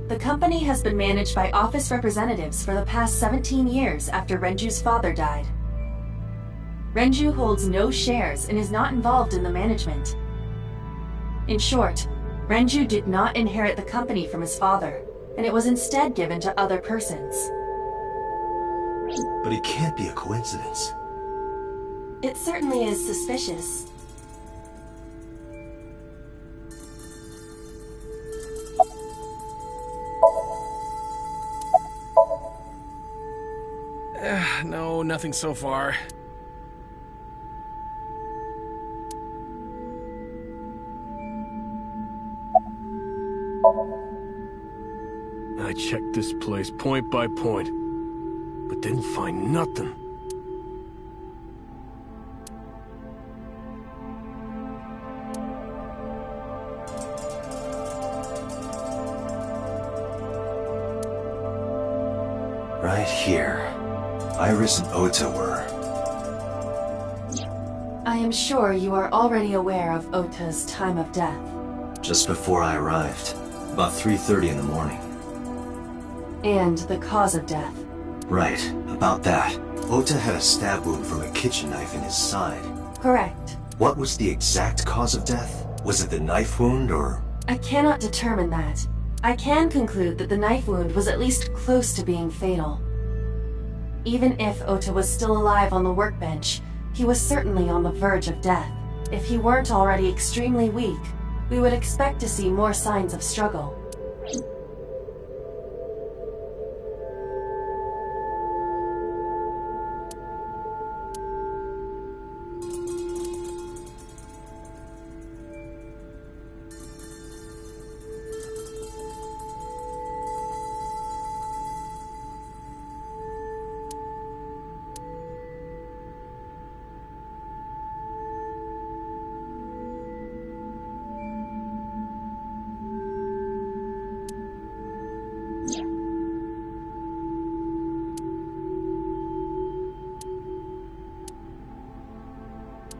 The company has been managed by office representatives for the past 17 years after Renju's father died. Renju holds no shares and is not involved in the management. In short, Renju did not inherit the company from his father, and it was instead given to other persons. But it can't be a coincidence. It certainly is suspicious. No, nothing so far. I checked this place point by point, but didn't find nothing. Right here. Iris and Ota were. I am sure you are already aware of Ota's time of death. Just before I arrived. About 3:30 in the morning. And the cause of death. Right, about that. Ota had a stab wound from a kitchen knife in his side. Correct. What was the exact cause of death? Was it the knife wound, or...? I cannot determine that. I can conclude that the knife wound was at least close to being fatal. Even if Ota was still alive on the workbench, he was certainly on the verge of death. If he weren't already extremely weak, we would expect to see more signs of struggle.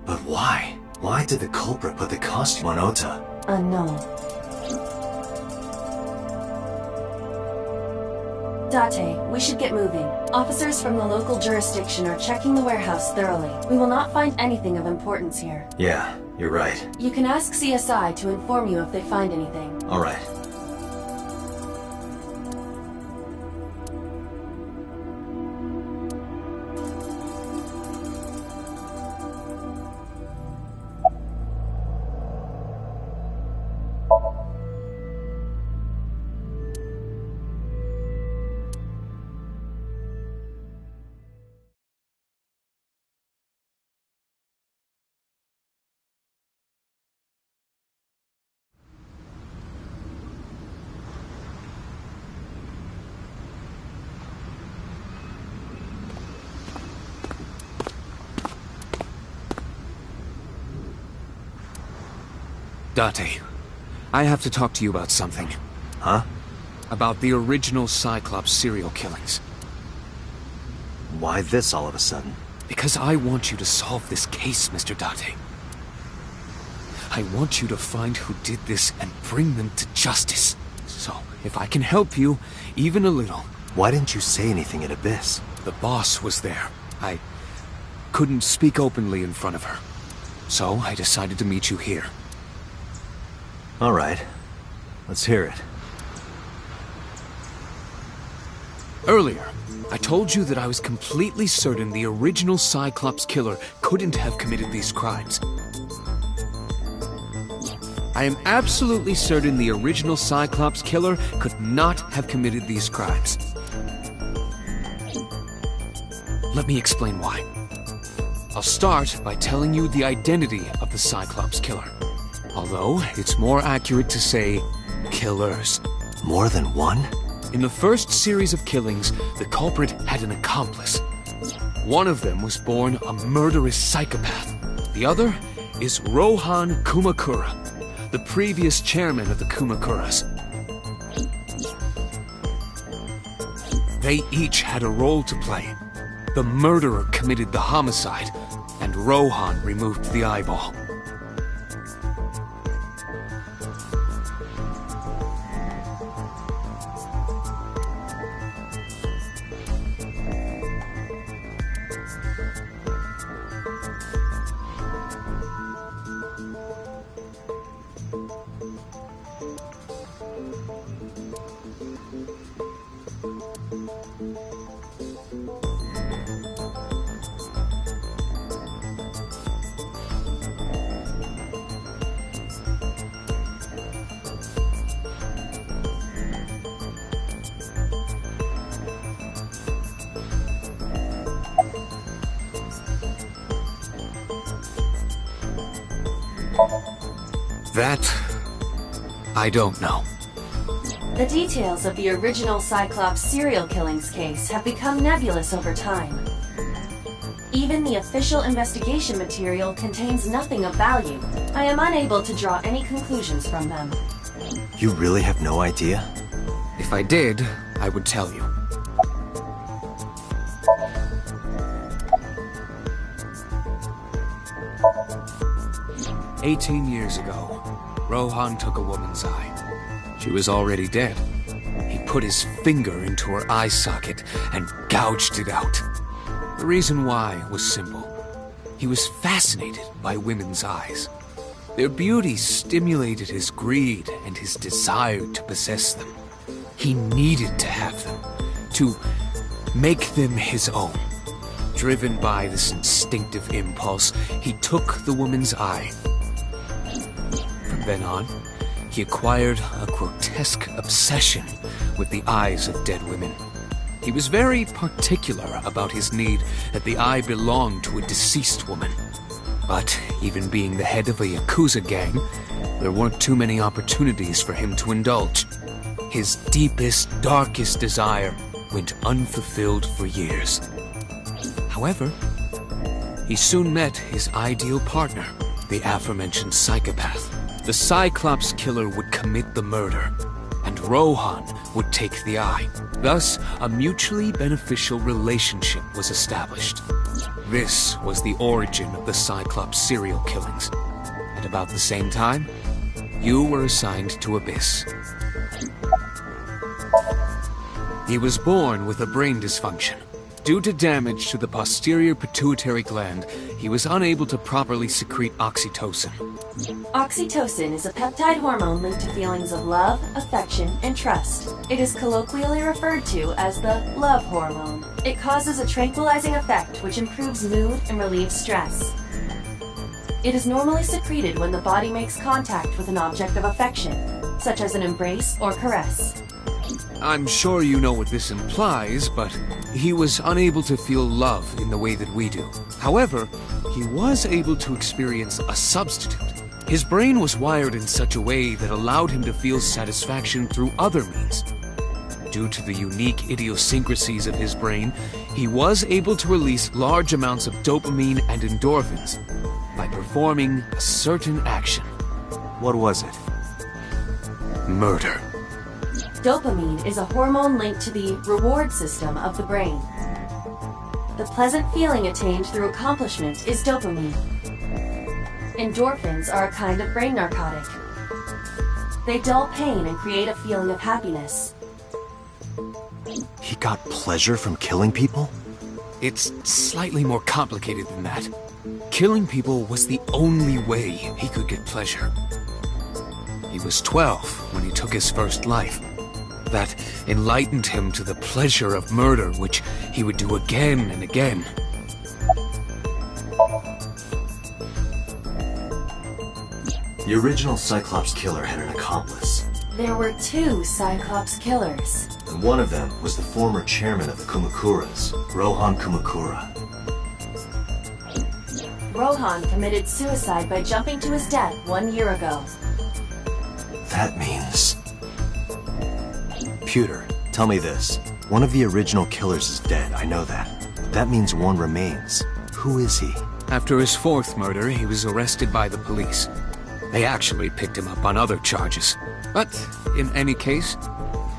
But why? Why did the culprit put the costume on Ota? Unknown. Date, we should get moving. Officers from the local jurisdiction are checking the warehouse thoroughly. We will not find anything of importance here. Yeah, you're right. You can ask CSI to inform you if they find anything. All right. Date, I have to talk to you about something. Huh? About the original Cyclops serial killings. Why this all of a sudden? Because I want you to solve this case, Mr. Date. I want you to find who did this and bring them to justice. So, if I can help you, even a little... Why didn't you say anything at Abyss? The boss was there. I couldn't speak openly in front of her. So, I decided to meet you here. All right. Let's hear it. Earlier, I told you that I was completely certain the original Cyclops killer couldn't have committed these crimes. I am absolutely certain the original Cyclops killer could not have committed these crimes. Let me explain why. I'll start by telling you the identity of the Cyclops killer. Although, it's more accurate to say, killers. More than one? In the first series of killings, the culprit had an accomplice. One of them was born a murderous psychopath. The other is Rohan Kumakura, the previous chairman of the Kumakuras. They each had a role to play. The murderer committed the homicide, and Rohan removed the eyeball. That... I don't know. The details of the original Cyclops serial killings case have become nebulous over time. Even the official investigation material contains nothing of value. I am unable to draw any conclusions from them. You really have no idea? If I did, I would tell you. "18 years ago, Rohan took a woman's eye. She was already dead. He put his finger into her eye socket and gouged it out. The reason why was simple. He was fascinated by women's eyes. Their beauty stimulated his greed and his desire to possess them. He needed to have them, to make them his own, Driven by this instinctive impulse, he took the woman's eye. From then on, he acquired a grotesque obsession with the eyes of dead women. He was very particular about his need that the eye belonged to a deceased woman. But even being the head of a Yakuza gang, there weren't too many opportunities for him to indulge. His deepest, darkest desire went unfulfilled for years. However, he soon met his ideal partner, the aforementioned psychopath. The Cyclops killer would commit the murder, and Rohan would take the eye. Thus, a mutually beneficial relationship was established. This was the origin of the Cyclops serial killings. At about the same time, you were assigned to Abyss. He was born with a brain dysfunction. Due to damage to the posterior pituitary gland, he was unable to properly secrete oxytocin. Oxytocin is a peptide hormone linked to feelings of love, affection, and trust. It is colloquially referred to as the love hormone. It causes a tranquilizing effect which improves mood and relieves stress. It is normally secreted when the body makes contact with an object of affection, such as an embrace or caress. I'm sure you know what this implies, but he was unable to feel love in the way that we do. However, he was able to experience a substitute. His brain was wired in such a way that allowed him to feel satisfaction through other means. Due to the unique idiosyncrasies of his brain, he was able to release large amounts of dopamine and endorphins by performing a certain action. What was it? Murder. Dopamine is a hormone linked to the reward system of the brain. The pleasant feeling attained through accomplishment is dopamine. Endorphins are a kind of brain narcotic. They dull pain and create a feeling of happiness. He got pleasure from killing people? It's slightly more complicated than that. Killing people was the only way he could get pleasure. He was 12 when he took his first life. That enlightened him to the pleasure of murder, which he would do again and again. The original Cyclops killer had an accomplice. There were 2 Cyclops killers. And one of them was the former chairman of the Kumakuras, Rohan Kumakura. Rohan committed suicide by jumping to his death 1 year ago. That means... Pewter, tell me this. One of the original killers is dead, I know that. That means one remains. Who is he? After his 4th murder, he was arrested by the police. They actually picked him up on other charges. But, in any case,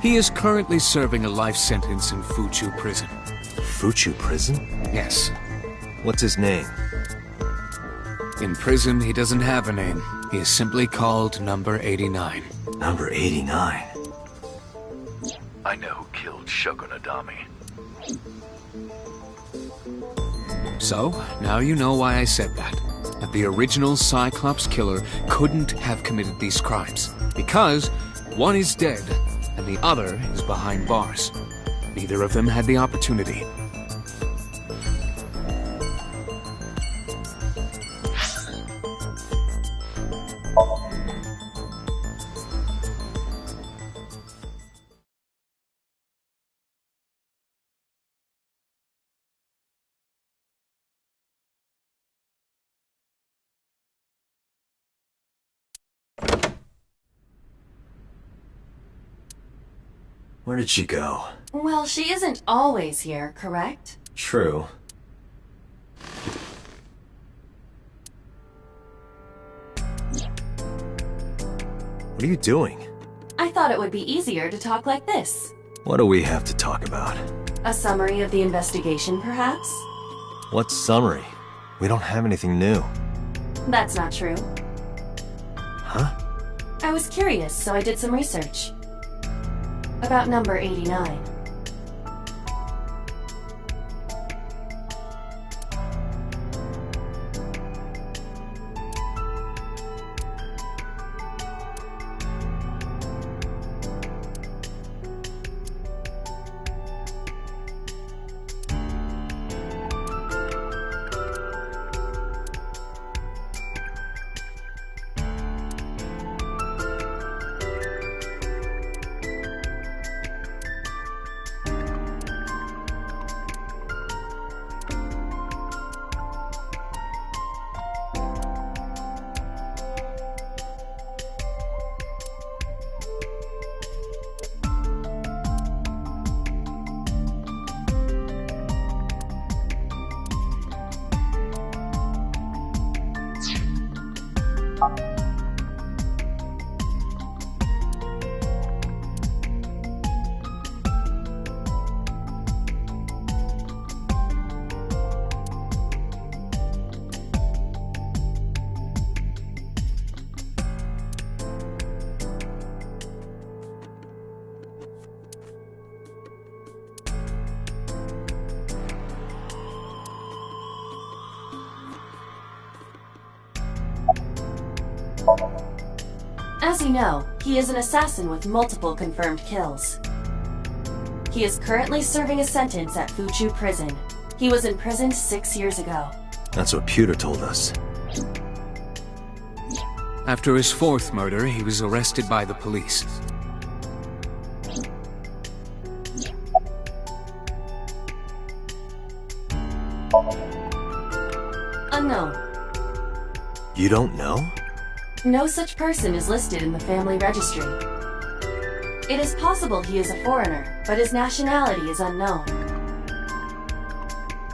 he is currently serving a life sentence in Fuchu prison. Fuchu prison? Yes. What's his name? In prison, he doesn't have a name. He is simply called Number 89. Number 89? I know who killed Shogun Adami. So, now you know why I said that. That the original Cyclops killer couldn't have committed these crimes. Because one is dead, and the other is behind bars. Neither of them had the opportunity. Where did she go? Well, she isn't always here, correct? True. What are you doing? I thought it would be easier to talk like this. What do we have to talk about? A summary of the investigation, perhaps? What summary? We don't have anything new. That's not true. Huh? I was curious, so I did some research. About number 89. As you know, he is an assassin with multiple confirmed kills. He is currently serving a sentence at Fuchu Prison. He was imprisoned 6 years ago. That's what Pewter told us. After his fourth murder, he was arrested by the police. Unknown. You don't know? No such person is listed in the family registry. It is possible he is a foreigner, but his nationality is unknown.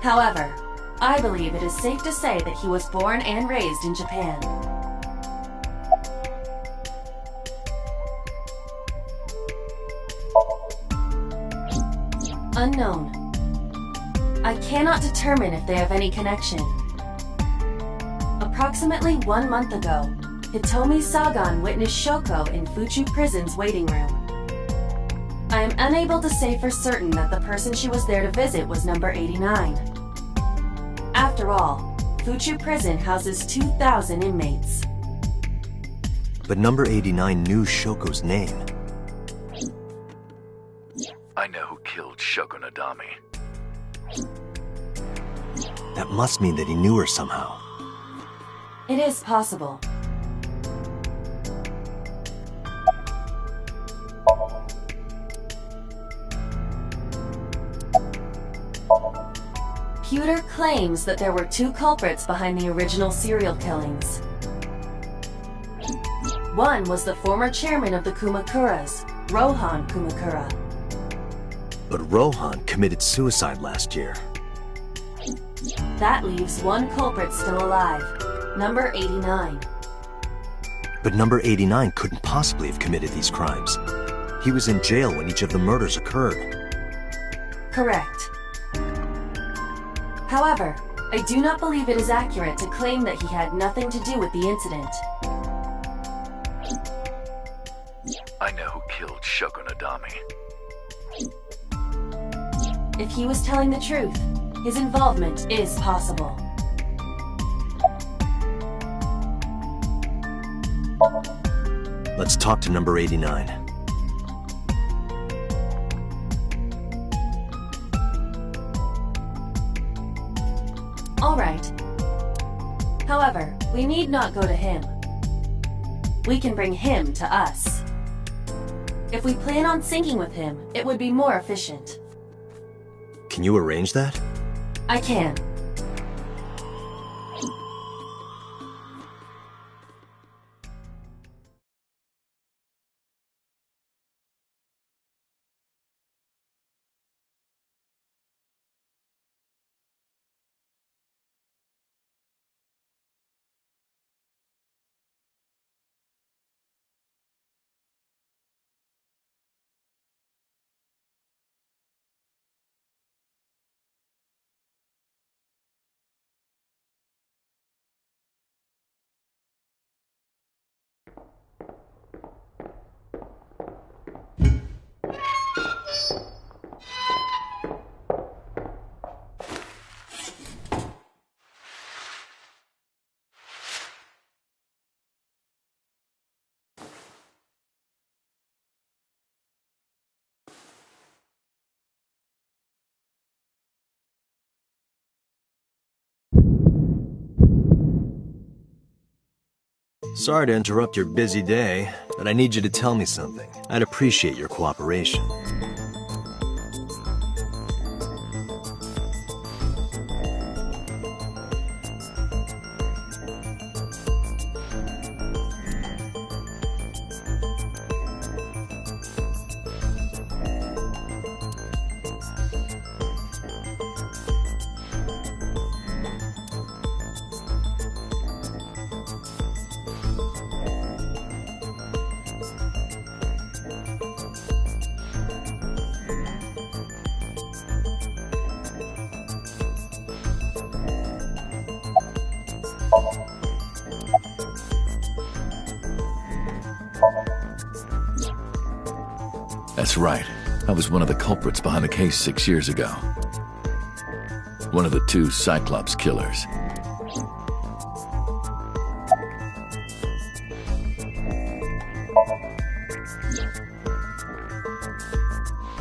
However, I believe it is safe to say that he was born and raised in Japan. Unknown. I cannot determine if they have any connection. Approximately 1 month ago, Hitomi Sagan witnessed Shoko in Fuchu Prison's waiting room. I am unable to say for certain that the person she was there to visit was number 89. After all, Fuchu Prison houses 2,000 inmates. But number 89 knew Shoko's name. I know who killed Shoko Nadami. That must mean that he knew her somehow. It is possible. Pewter claims that there were 2 culprits behind the original serial killings. One was the former chairman of the Kumakuras, Rohan Kumakura. But Rohan committed suicide last year. That leaves 1 culprit still alive, number 89. But number 89 couldn't possibly have committed these crimes. He was in jail when each of the murders occurred. Correct. However, I do not believe it is accurate to claim that he had nothing to do with the incident. I know who killed Shoko Nadami. If he was telling the truth, his involvement is possible. Let's talk to number 89. All right. However, we need not go to him. We can bring him to us. If we plan on syncing with him, it would be more efficient. Can you arrange that? I can. Sorry to interrupt your busy day, but I need you to tell me something. I'd appreciate your cooperation. That's right. I was one of the culprits behind the case 6 years ago. One of the 2 Cyclops killers.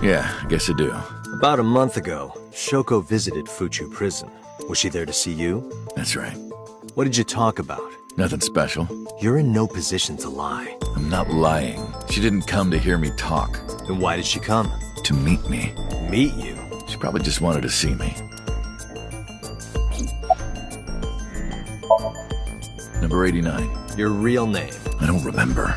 Yeah, I guess I do. About a month ago, Shoko visited Fuchu Prison. Was she there to see you? That's right. What did you talk about? Nothing special. You're in no position to lie. I'm not lying. She didn't come to hear me talk. Then why did she come? To meet me. Meet you? She probably just wanted to see me. Number 89. Your real name? I don't remember.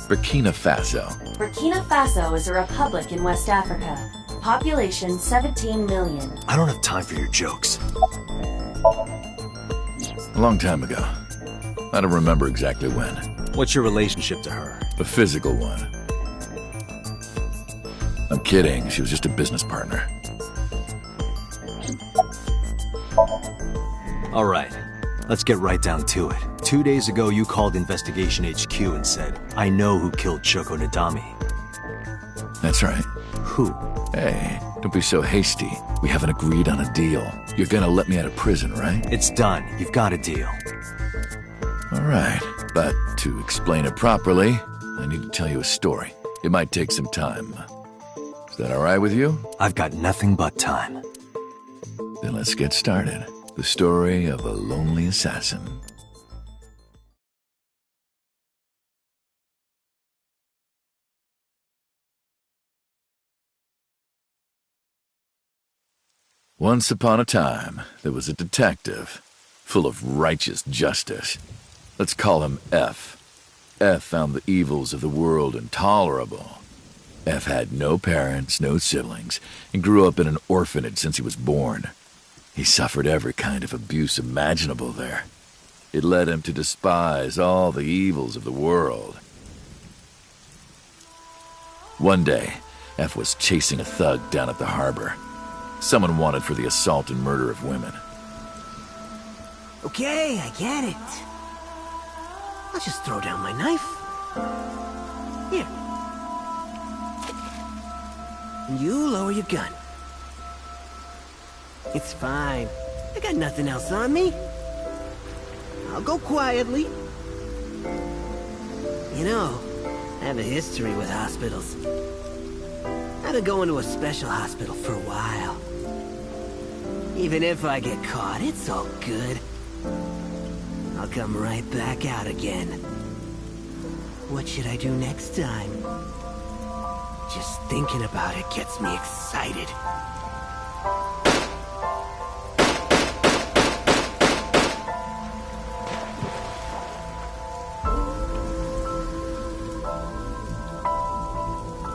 Burkina Faso. Burkina Faso is a republic in West Africa. Population 17 million. I don't have time for your jokes. A long time ago. I don't remember exactly when. What's your relationship to her? A physical one. I'm kidding. She was just a business partner. All right. Let's get right down to it. 2 days ago, you called Investigation HQ and said, I know who killed Shoko Nadami. That's right. Who? Hey, don't be so hasty. We haven't agreed on a deal. You're gonna let me out of prison, right? It's done. You've got a deal. All right. But to explain it properly, I need to tell you a story. It might take some time. Is that all right with you? I've got nothing but time. Then let's get started. The story of a lonely assassin. Once upon a time, there was a detective, full of righteous justice. Let's call him F. F found the evils of the world intolerable. F had no parents, no siblings, and grew up in an orphanage since he was born. He suffered every kind of abuse imaginable there. It led him to despise all the evils of the world. One day, F was chasing a thug down at the harbor. Someone wanted for the assault and murder of women. Okay, I get it. I'll just throw down my knife. Here. And you lower your gun. It's fine. I got nothing else on me. I'll go quietly. You know, I have a history with hospitals. I've been going to a special hospital for a while. Even if I get caught, it's all good. I'll come right back out again. What should I do next time? Just thinking about it gets me excited.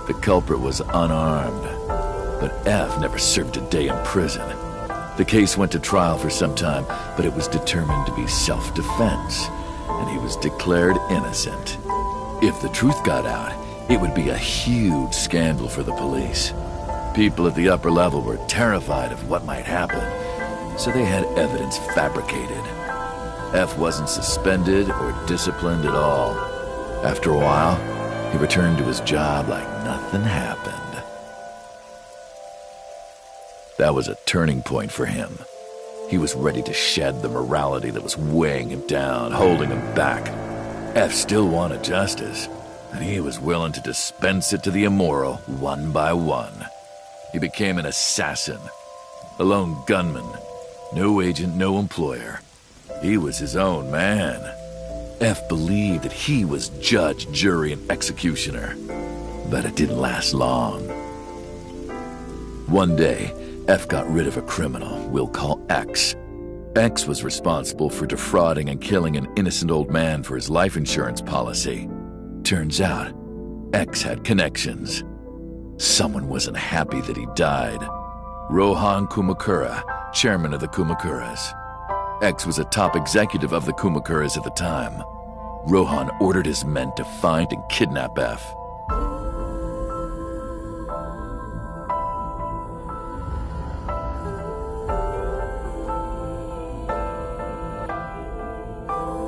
The culprit was unarmed, but F never served a day in prison. The case went to trial for some time, but it was determined to be self-defense, and he was declared innocent. If the truth got out, it would be a huge scandal for the police. People at the upper level were terrified of what might happen, so they had evidence fabricated. F wasn't suspended or disciplined at all. After a while, he returned to his job like nothing happened. That was a turning point for him. He was ready to shed the morality that was weighing him down, holding him back. F still wanted justice, and he was willing to dispense it to the immoral one by one. He became an assassin, a lone gunman, no agent, no employer. He was his own man. F believed that he was judge, jury, and executioner, but it didn't last long. One day, F got rid of a criminal we'll call X. X was responsible for defrauding and killing an innocent old man for his life insurance policy. Turns out, X had connections. Someone wasn't happy that he died. Rohan Kumakura, chairman of the Kumakuras. X was a top executive of the Kumakuras at the time. Rohan ordered his men to find and kidnap F.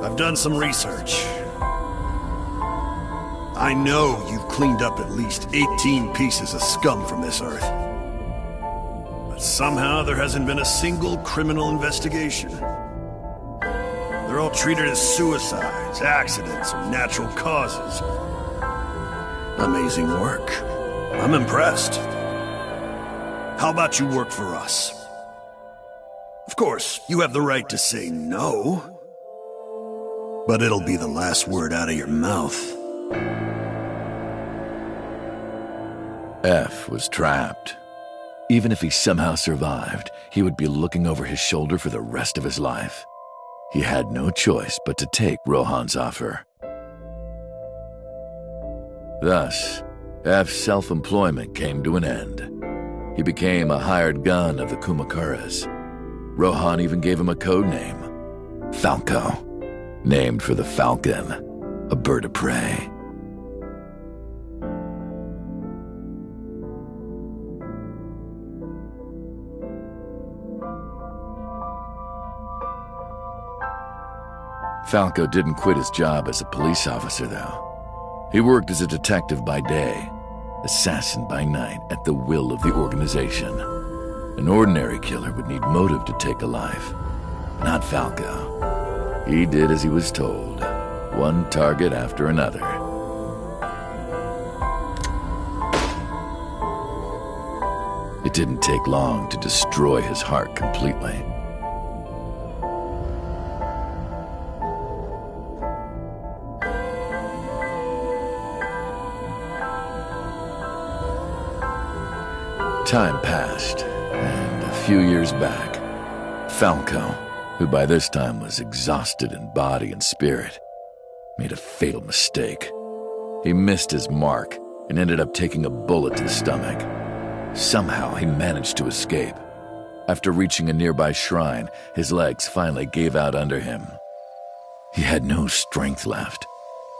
I've done some research. I know you've cleaned up at least 18 pieces of scum from this earth. But somehow there hasn't been a single criminal investigation. They're all treated as suicides, accidents, or natural causes. Amazing work. I'm impressed. How about you work for us? Of course, you have the right to say no, but it'll be the last word out of your mouth. F was trapped. Even if he somehow survived, he would be looking over his shoulder for the rest of his life. He had no choice but to take Rohan's offer. Thus, F's self-employment came to an end. He became a hired gun of the Kumakuras. Rohan even gave him a code name, Falco, named for the falcon, a bird of prey. Falco didn't quit his job as a police officer, though. He worked as a detective by day, assassin by night at the will of the organization. An ordinary killer would need motive to take a life, not Falco. He did as he was told, one target after another. It didn't take long to destroy his heart completely. Time passed, and a few years back, Falco, who by this time was exhausted in body and spirit, made a fatal mistake. He missed his mark and ended up taking a bullet to the stomach. Somehow he managed to escape. After reaching a nearby shrine, his legs finally gave out under him. He had no strength left.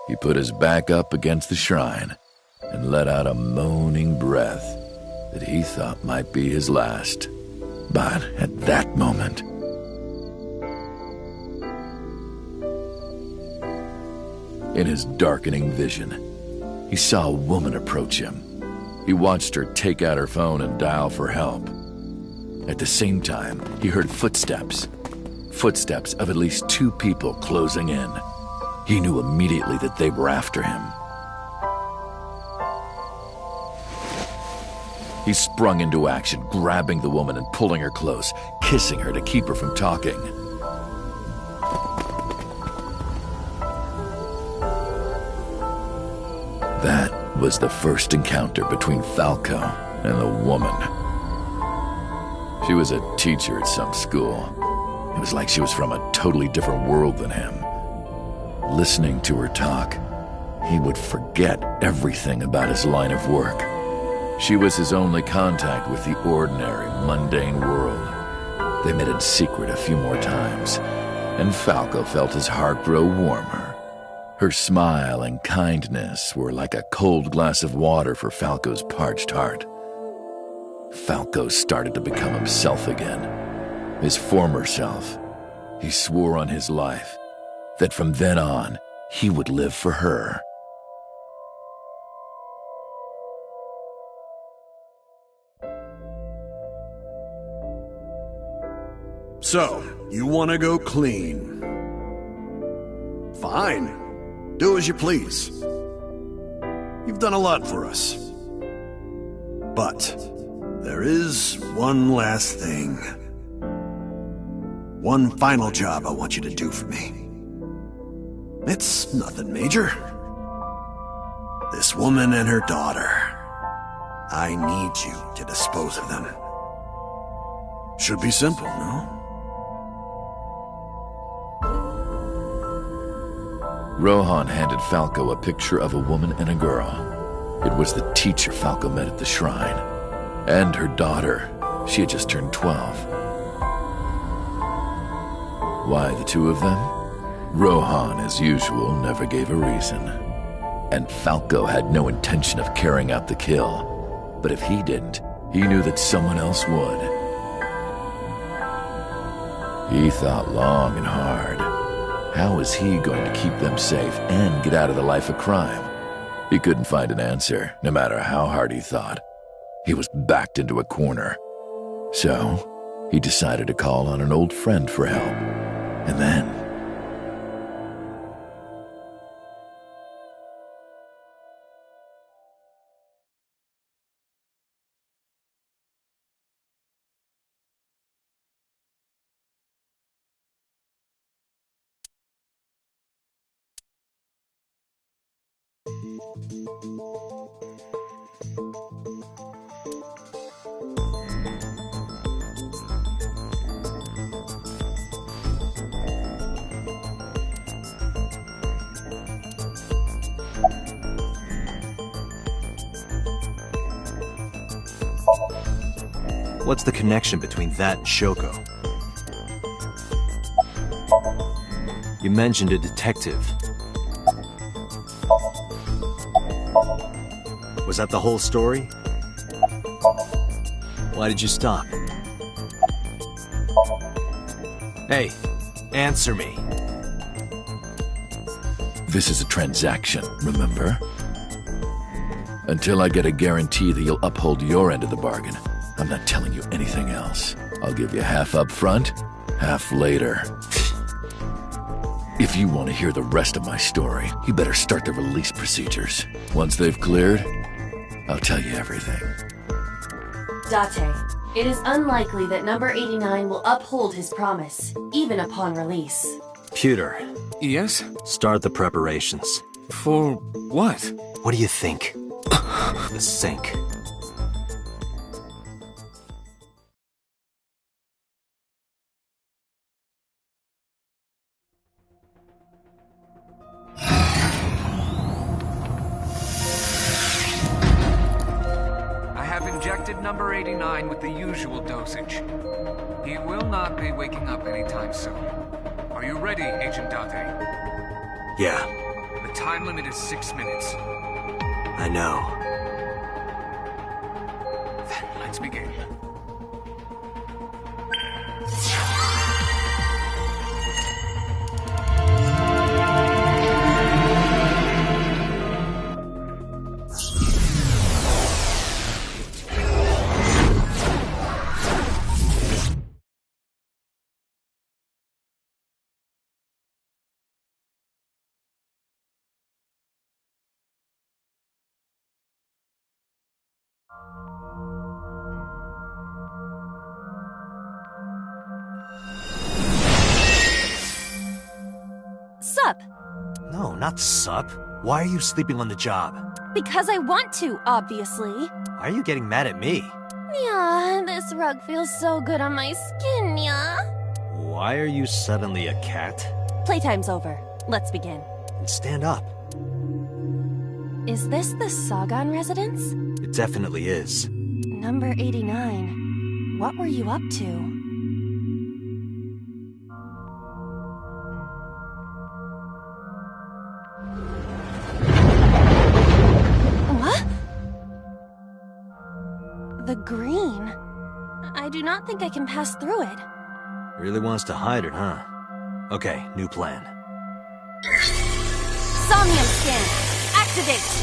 He put his back up against the shrine and let out a moaning breath that he thought might be his last. But at that moment, in his darkening vision, he saw a woman approach him. He watched her take out her phone and dial for help. At the same time, he heard footsteps. Footsteps of at least 2 people closing in. He knew immediately that they were after him. He sprung into action, grabbing the woman and pulling her close, kissing her to keep her from talking. That was the first encounter between Falco and the woman. She was a teacher at some school. It was like she was from a totally different world than him. Listening to her talk, he would forget everything about his line of work. She was his only contact with the ordinary, mundane world. They met in secret a few more times, and Falco felt his heart grow warmer. Her smile and kindness were like a cold glass of water for Falco's parched heart. Falco started to become himself again, his former self. He swore on his life that from then on, he would live for her. So, you want to go clean? Fine. Do as you please. You've done a lot for us. But there is one last thing. One final job I want you to do for me. It's nothing major. This woman and her daughter. I need you to dispose of them. Should be simple, no? Rohan handed Falco a picture of a woman and a girl. It was the teacher Falco met at the shrine. And her daughter. She had just turned 12. Why the 2 of them? Rohan, as usual, never gave a reason. And Falco had no intention of carrying out the kill. But if he didn't, he knew that someone else would. He thought long and hard. How was he going to keep them safe and get out of the life of crime? He couldn't find an answer, no matter how hard he thought. He was backed into a corner. So, he decided to call on an old friend for help. And then, What's the connection between that and Shoko? You mentioned a detective. Was that the whole story? Why did you stop? Hey, answer me. This is a transaction, remember? Until I get a guarantee that you'll uphold your end of the bargain, I'm not telling you anything else. I'll give you half up front, half later. If you want to hear the rest of my story, you better start the release procedures. Once they've cleared, I'll tell you everything. Date, it is unlikely that number 89 will uphold his promise, even upon release. Pewter. Yes? Start the preparations. For what? What do you think? The sink. I have injected number 89 with the usual dosage. He will not be waking up anytime soon. Are you ready, Agent Date? Yeah. The time limit is 6 minutes. I know. Then let's begin. Sup? No, not sup. Why are you sleeping on the job? Because I want to, obviously. Why are you getting mad at me? Yeah, this rug feels so good on my skin, yeah. Why are you suddenly a cat? Playtime's over. Let's begin. And stand up. Is this the Sagan residence? It definitely is. Number 89. What were you up to? What? The green? I do not think I can pass through it. Really wants to hide it, huh? Okay, new plan. Somnium scan! Activate!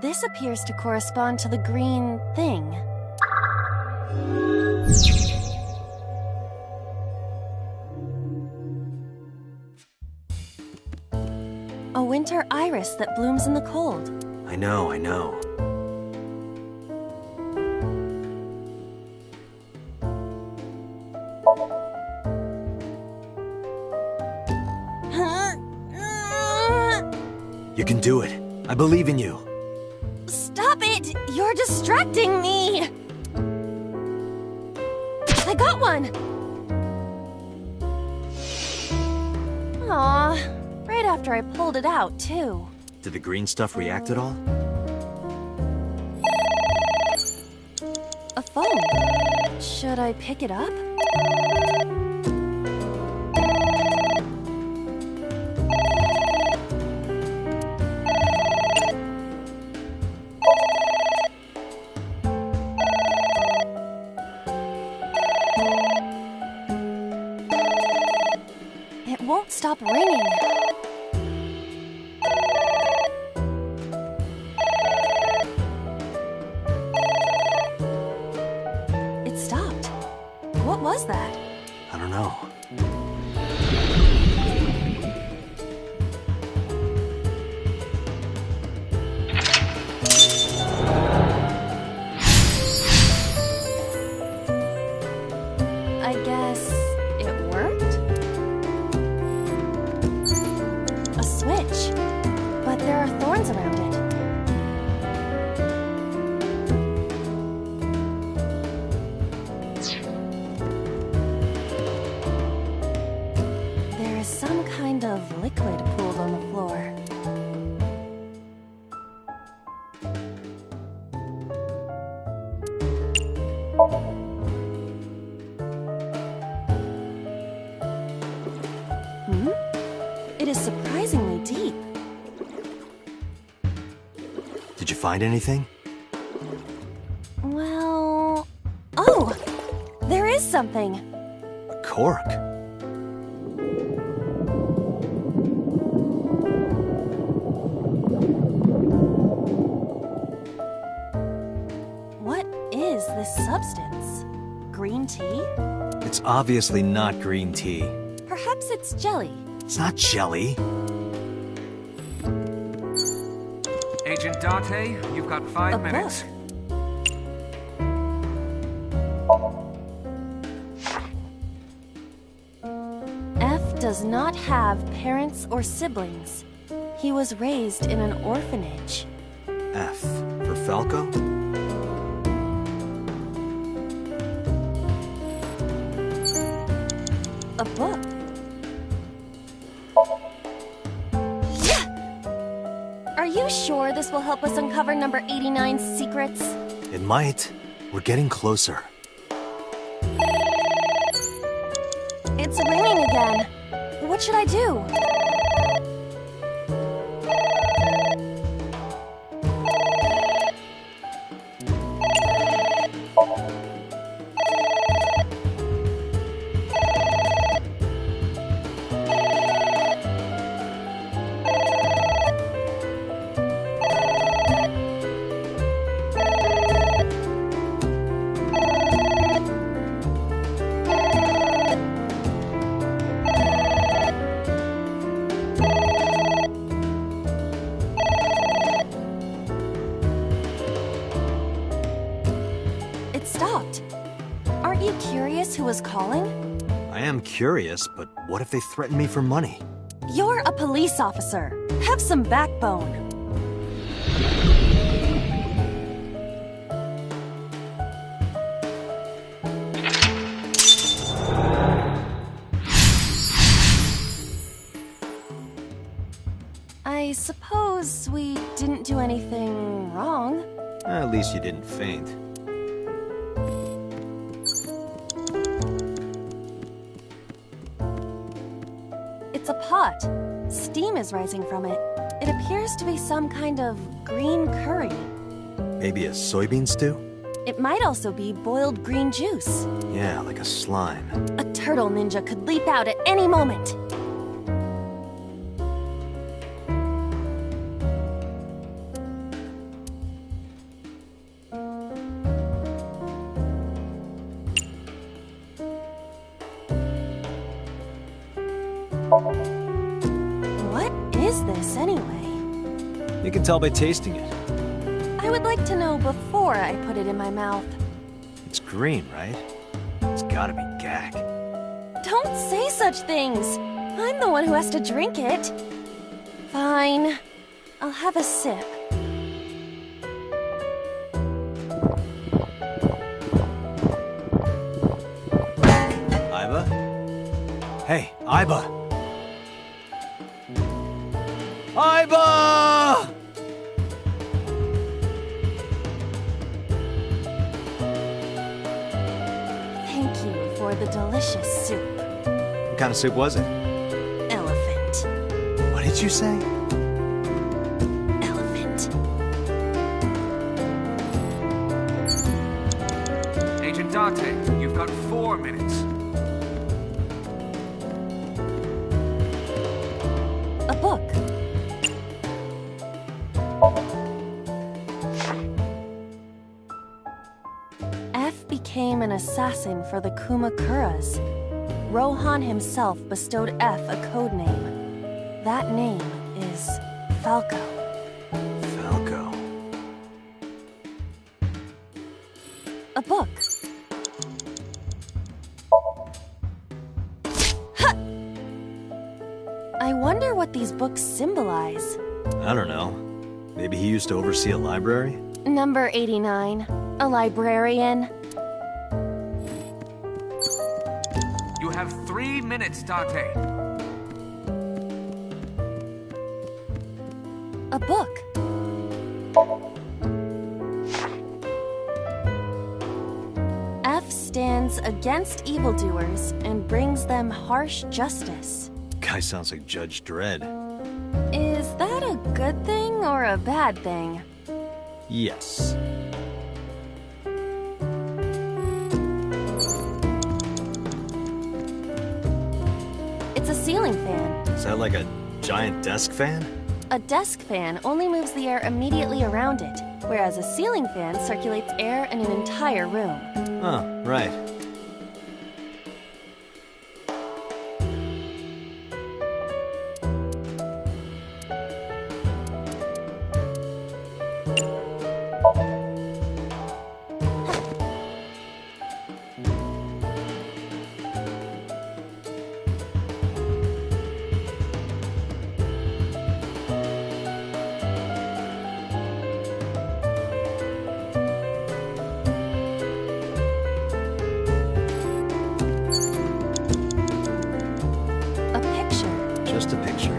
This appears to correspond to the green thing. A winter iris that blooms in the cold. I know, I know. You can do it. I believe in you. Stop it! You're distracting me! I got one! Aw, right after I pulled it out, too. Did the green stuff react at all? A phone. Should I pick it up? It won't stop ringing. What was that? I don't know. I guess it worked? A switch. But there are thorns around it. There is some kind of liquid pooled on the floor. It is surprisingly deep. Did you find anything? Well... Oh! There is something! A cork? What is this substance? Green tea? It's obviously not green tea. Perhaps it's jelly. It's not jelly. Agent Date, you've got 5 minutes. F does not have parents or siblings. He was raised in an orphanage. F for Falco? A book. Are you sure this will help us uncover number 89's secrets? It might. We're getting closer. It's ringing again. What should I do? Who was calling? I am curious, but what if they threaten me for money? You're a police officer. Have some backbone. I suppose we didn't do anything wrong. At least you didn't faint. It's a pot. Steam is rising from it. It appears to be some kind of green curry. Maybe a soybean stew? It might also be boiled green juice. Yeah, like a slime. A turtle ninja could leap out at any moment. What is this, anyway? You can tell by tasting it. I would like to know before I put it in my mouth. It's green, right? It's gotta be gag. Don't say such things! I'm the one who has to drink it. Fine. I'll have a sip. Iba? Hey, Iba! Iba! Thank you for the delicious soup. What kind of soup was it? Elephant. What did you say? Elephant. Agent Date, you've got 4 minutes. A book. F became an assassin assassin for the Kumakuras. Rohan himself bestowed F a code name. That name is Falco. Falco. A book. I wonder what these books symbolize. I don't know. Maybe he used to oversee a library? Number 89. A librarian. You have 3 minutes, Date. A book. F stands against evildoers and brings them harsh justice. Guy sounds like Judge Dredd. Is that a good thing or a bad thing? Yes. It's a ceiling fan. Is that like a giant desk fan? A desk fan only moves the air immediately around it, whereas a ceiling fan circulates air in an entire room. Oh, right. Just a picture.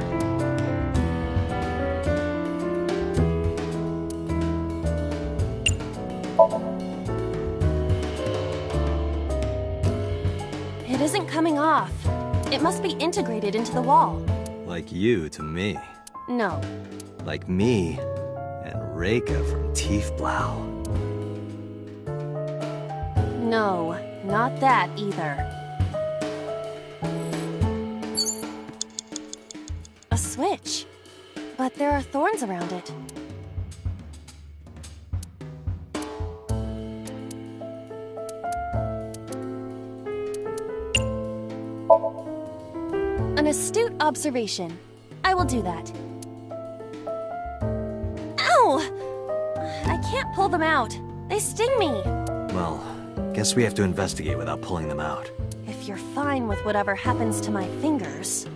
It isn't coming off. It must be integrated into the wall. Like you to me. No. Like me and Reika from Tiefblau. No, not that either. A switch. But there are thorns around it. An astute observation. I will do that. Ow! I can't pull them out. They sting me. Well, guess we have to investigate without pulling them out. If you're fine with whatever happens to my fingers.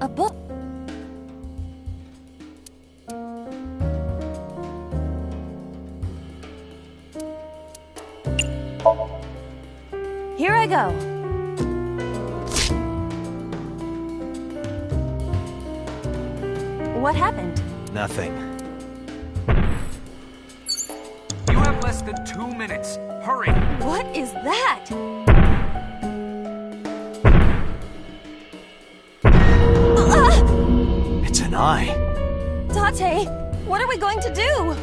A book. Here I go. What happened? Nothing. You have less than 2 minutes. Hurry! What is that? It's an eye. Date, what are we going to do?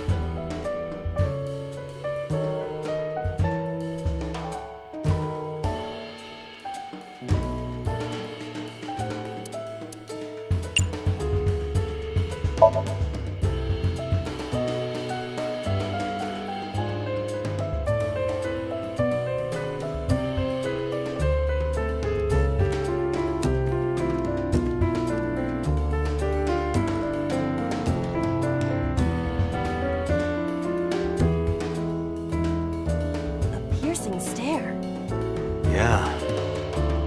Yeah,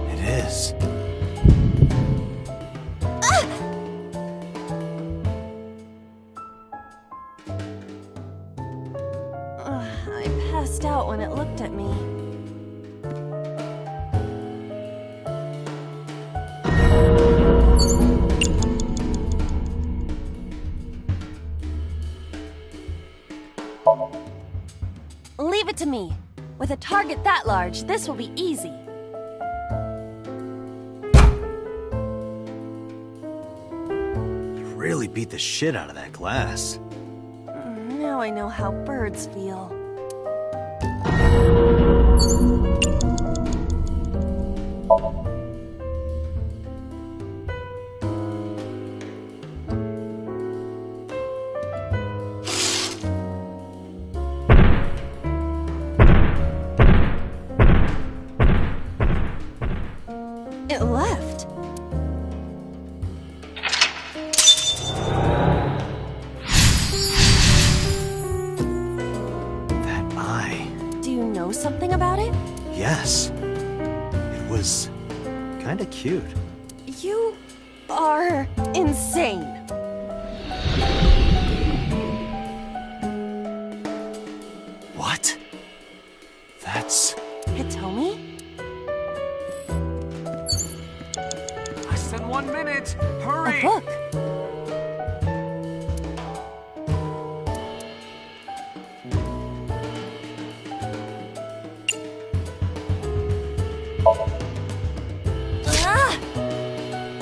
it is. I passed out when it looked at me. Leave it to me. With a target that large, this will be easy. You really beat the shit out of that glass. Now I know how birds feel. something about it? Yes. It was kinda cute. You are insane. What? That's... Hitomi? Less than 1 minute. Hurry! A book.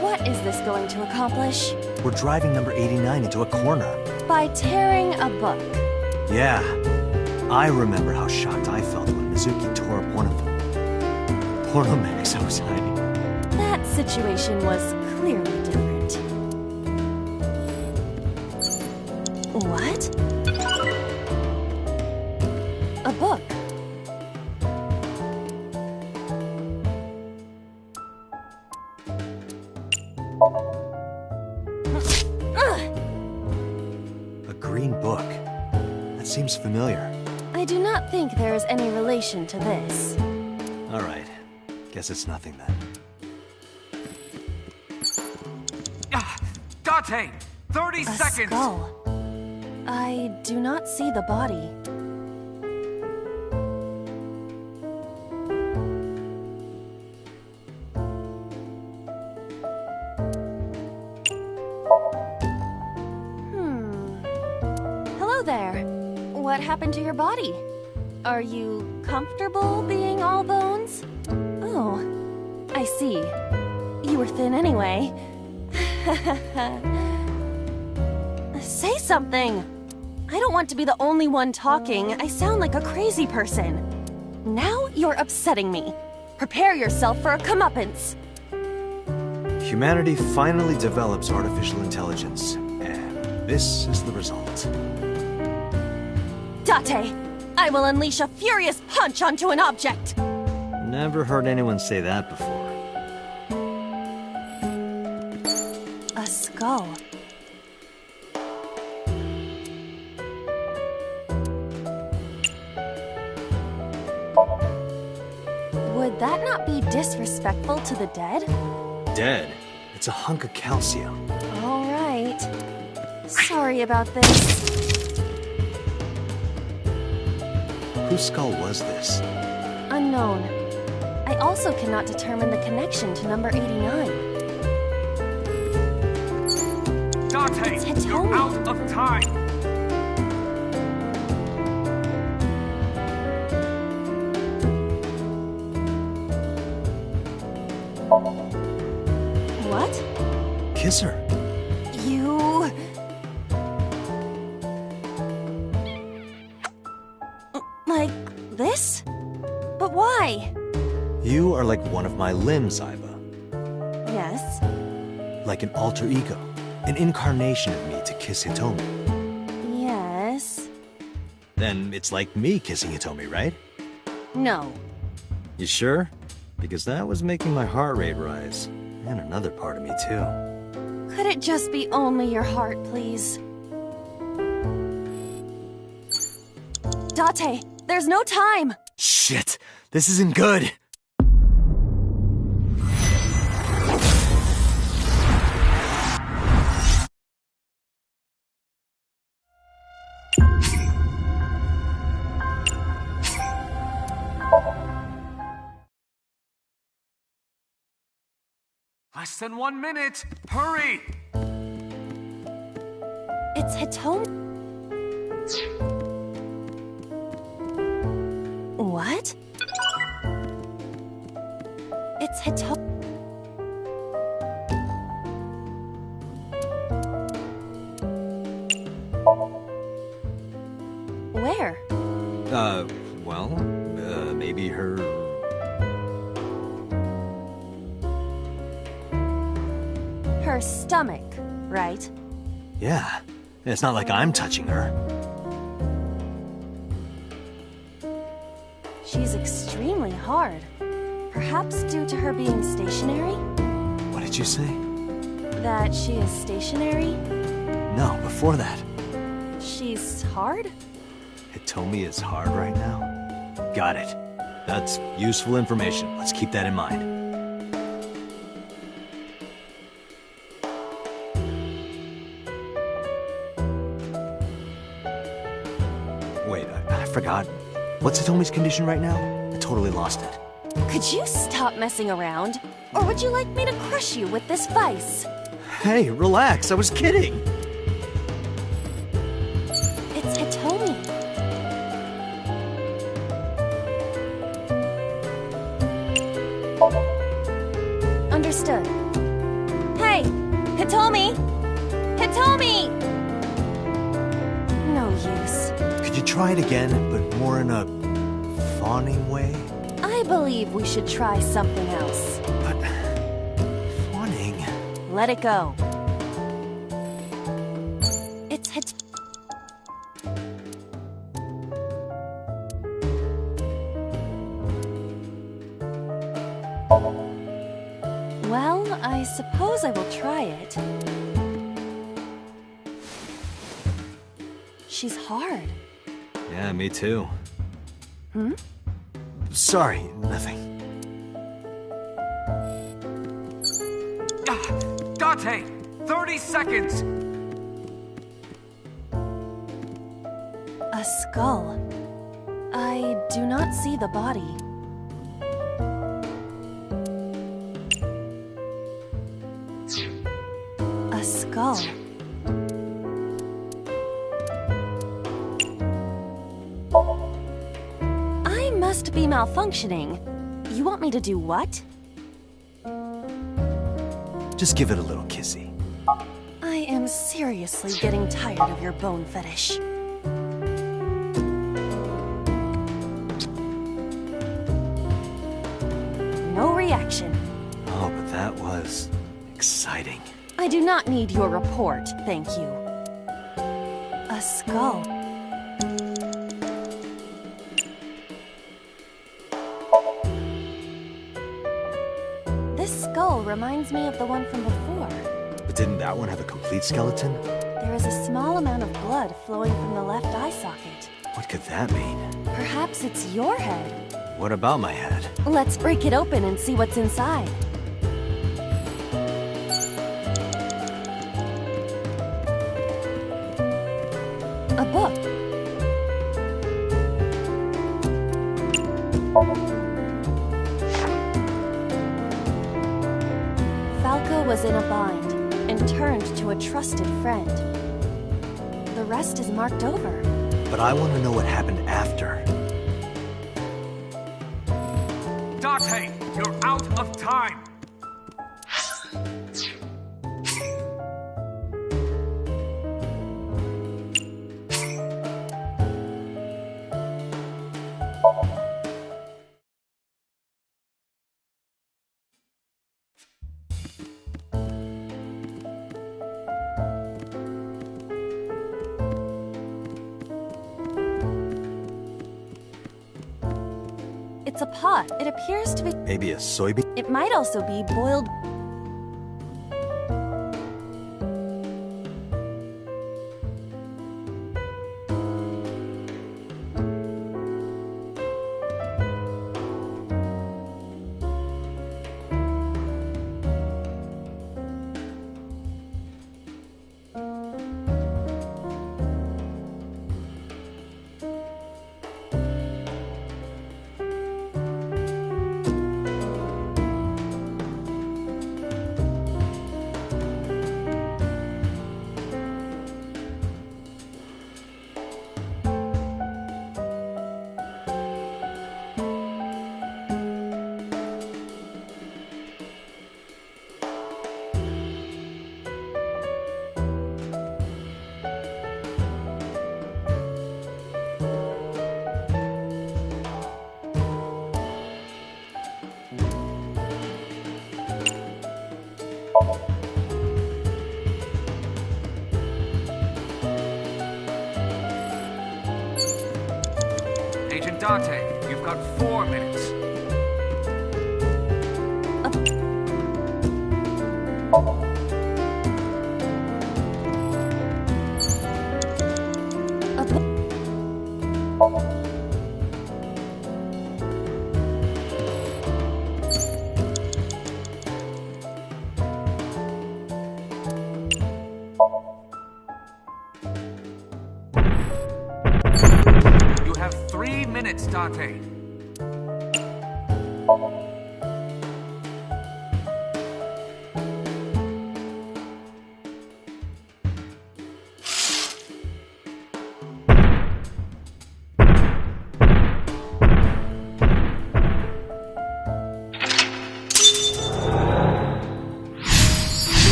What is this going to accomplish? We're driving number 89 into a corner. By tearing a book. Yeah. I remember how shocked I felt when Mizuki tore up one of them. Poor Romantic so tiny. That situation was clearly different. What? A book. A green book. That seems familiar. I do not think there is any relation to this. Alright. Guess it's nothing then. Date! 30 A seconds! skull. I do not see the body. Hello there. What happened to your body? Are you comfortable being all bones? Oh, I see. You were thin anyway. Say something! I don't want to be the only one talking. I sound like a crazy person. Now you're upsetting me. Prepare yourself for a comeuppance. Humanity finally develops artificial intelligence, and this is the result. Date, I will unleash a furious punch onto an object! Never heard anyone say that before. A skull. Would that not be disrespectful to the dead? Dead? It's a hunk of calcium. All right. Sorry about this. Whose skull was this? Unknown. I also cannot determine the connection to number 89. Date, you're out of time! What? Kiss her. You... Like this? But why? You are like one of my limbs, Iva. Yes. Like an alter ego. An incarnation of me to kiss Hitomi. Yes. Then it's like me kissing Hitomi, right? No. You sure? Because that was making my heart rate rise. And another part of me, too. Could it just be only your heart, please? Date, there's no time! Shit! This isn't good! Less than 1 minute! Hurry! It's Hitomi. What? It's Hitomi. Where? Maybe her... Her stomach, right? Yeah. It's not like I'm touching her. She's extremely hard. Perhaps due to her being stationary? What did you say? That she is stationary? No, before that. She's hard? Hitomi is hard right now? Got it. That's useful information. Let's keep that in mind. Wait, I forgot. What's Hitomi's condition right now? I totally lost it. Could you stop messing around? Or would you like me to crush you with this vice? Hey, relax. I was kidding. It's Hitomi. Understood. Hey! Hitomi! Hitomi! No use. Could you try it again, but more in a fawning way? I believe we should try something else. But... fawning... Let it go. It's Well, I suppose I will try it. She's hard. Yeah, me too. Hmm? Sorry, nothing. Date! 30 seconds! A skull. I do not see the body. A skull. I must be malfunctioning. You want me to do what? Just give it a little kissy. I am seriously getting tired of your bone fetish. No reaction. Oh, but that was... exciting. I do not need your report, thank you. A skull. This skull reminds me of the one from before. But didn't that one have a complete skeleton? There is a small amount of blood flowing from the left eye socket. What could that mean? Perhaps it's your head. What about my head? Let's break it open and see what's inside. A book. Falco was in a bind and turned to a trusted friend. The rest is marked over. But I want to know what happened after. Date, you're out of time! It's a pot. It appears to be... Maybe a soybean? It might also be boiled... Agent Date, you've got 4 minutes. have 3 minutes, Date.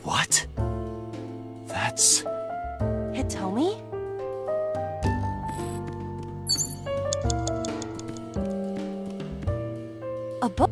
What? That's... Hitomi? A book?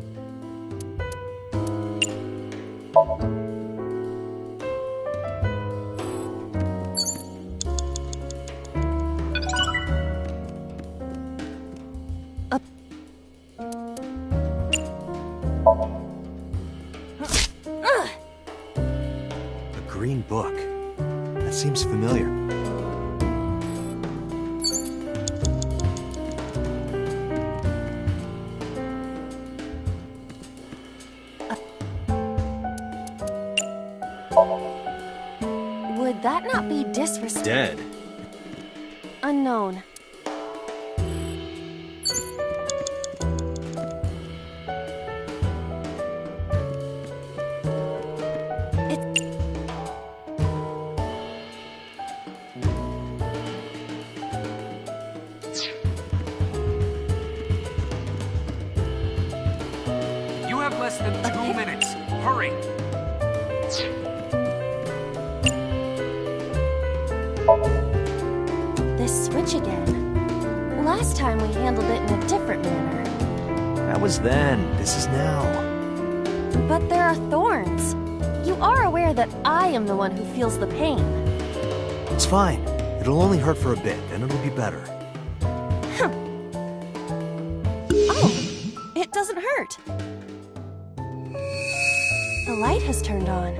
a green book. That seems familiar. Would that not be disrespect? Dead. Unknown. You have less than 2 minutes. Hurry. This switch again. Last time we handled it in a different manner. That was then. This is now. But there are thorns. You are aware that I am the one who feels the pain. It's fine. It'll only hurt for a bit, then it'll be better. Oh, it doesn't hurt. The light has turned on.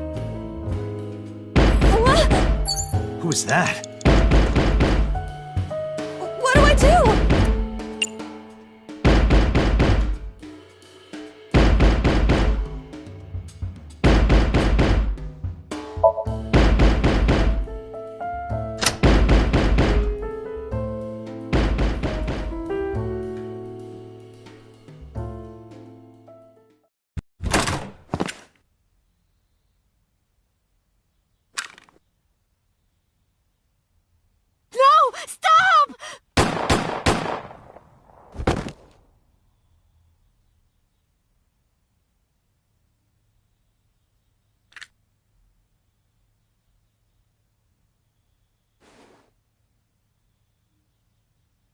Who is that? What do I do? No! Stop!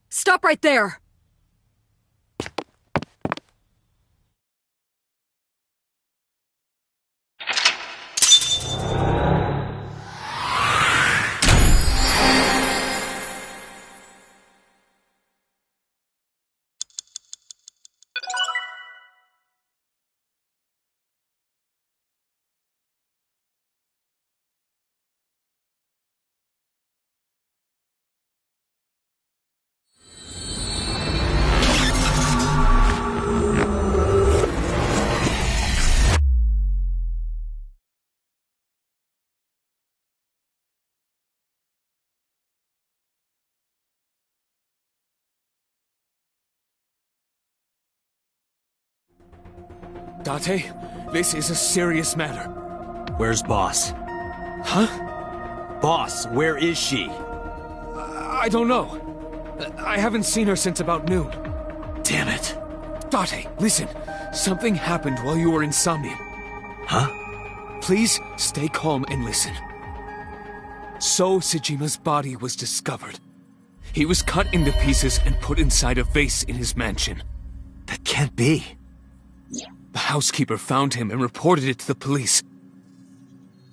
Stop right there! Date, this is a serious matter. Where's Boss? Huh? Boss, where is she? I don't know. I haven't seen her since about noon. Damn it. Date, listen. Something happened while you were in Somnium. Huh? Please stay calm and listen. So Sejima's body was discovered. He was cut into pieces and put inside a vase in his mansion. That can't be. The housekeeper found him and reported it to the police.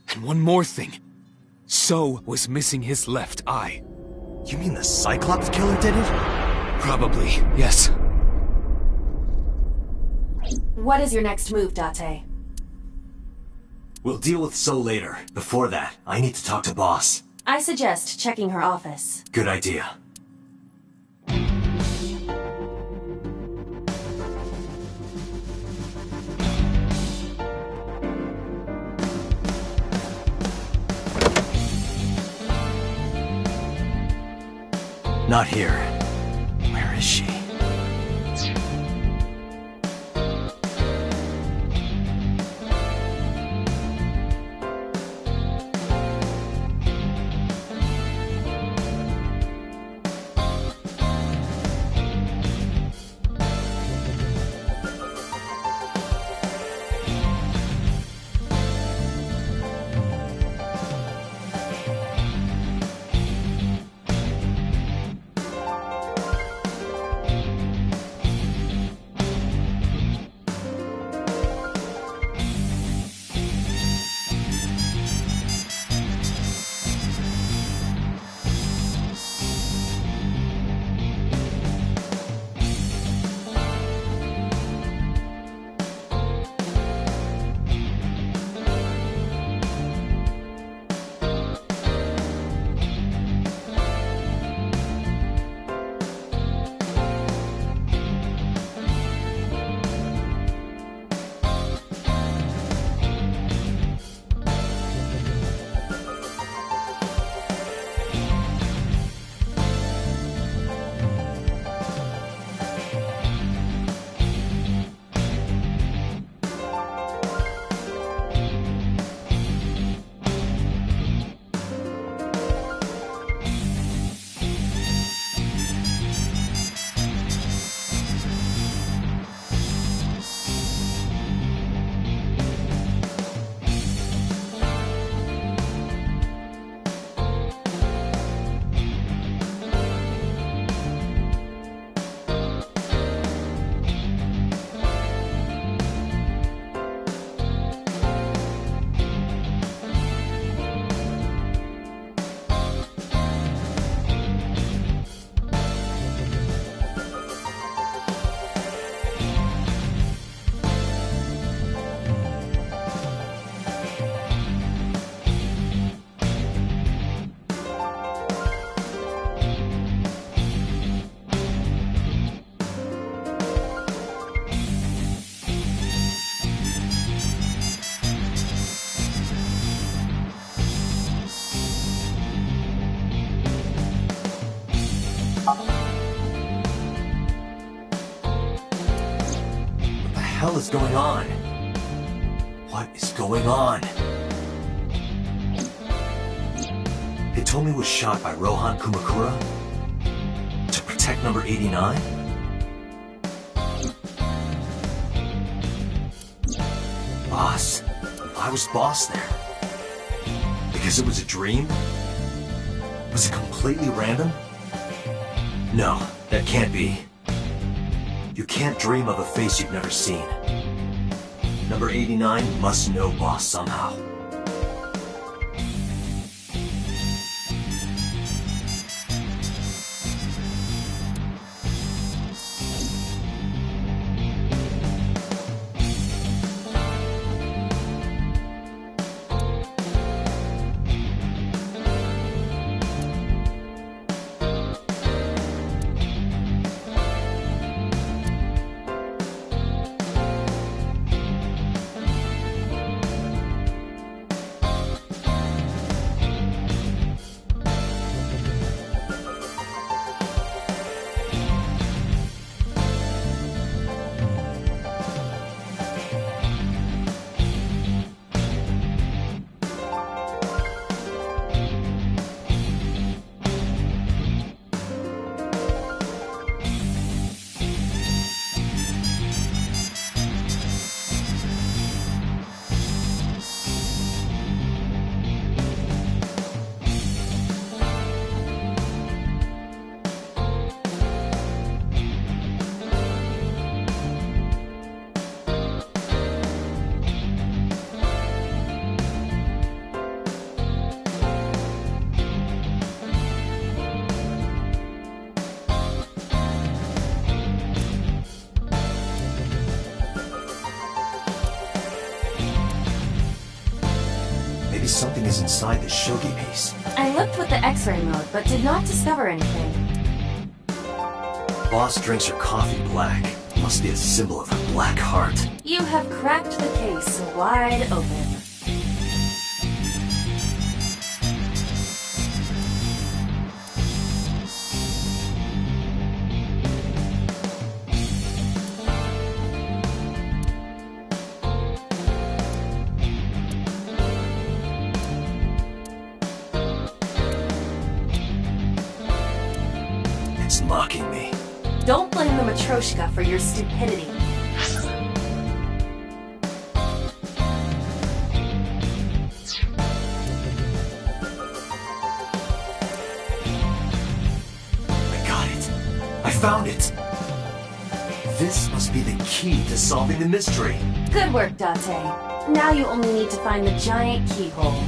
And one more thing. So was missing his left eye. You mean the Cyclops killer did it? Probably, yes. What is your next move, Date? We'll deal with So later. Before that, I need to talk to Boss. I suggest checking her office. Good idea. Not here. Where is she? What the hell is going on? What is going on? Hitomi was shot by Rohan Kumakura? To protect number 89? Boss? Why was Boss there? Because it was a dream? Was it completely random? No, that can't be. You can't dream of a face you've never seen. Number 89 must know Boss somehow. Maybe something is inside this shogi piece. I looked with the X-ray mode, but did not discover anything. Boss drinks her coffee black. Must be a symbol of her black heart. You have cracked the case wide open. She's mocking me. Don't blame the Matryoshka for your stupidity. I got it. I found it. This must be the key to solving the mystery. Good work, Date. Now you only need to find the giant keyhole.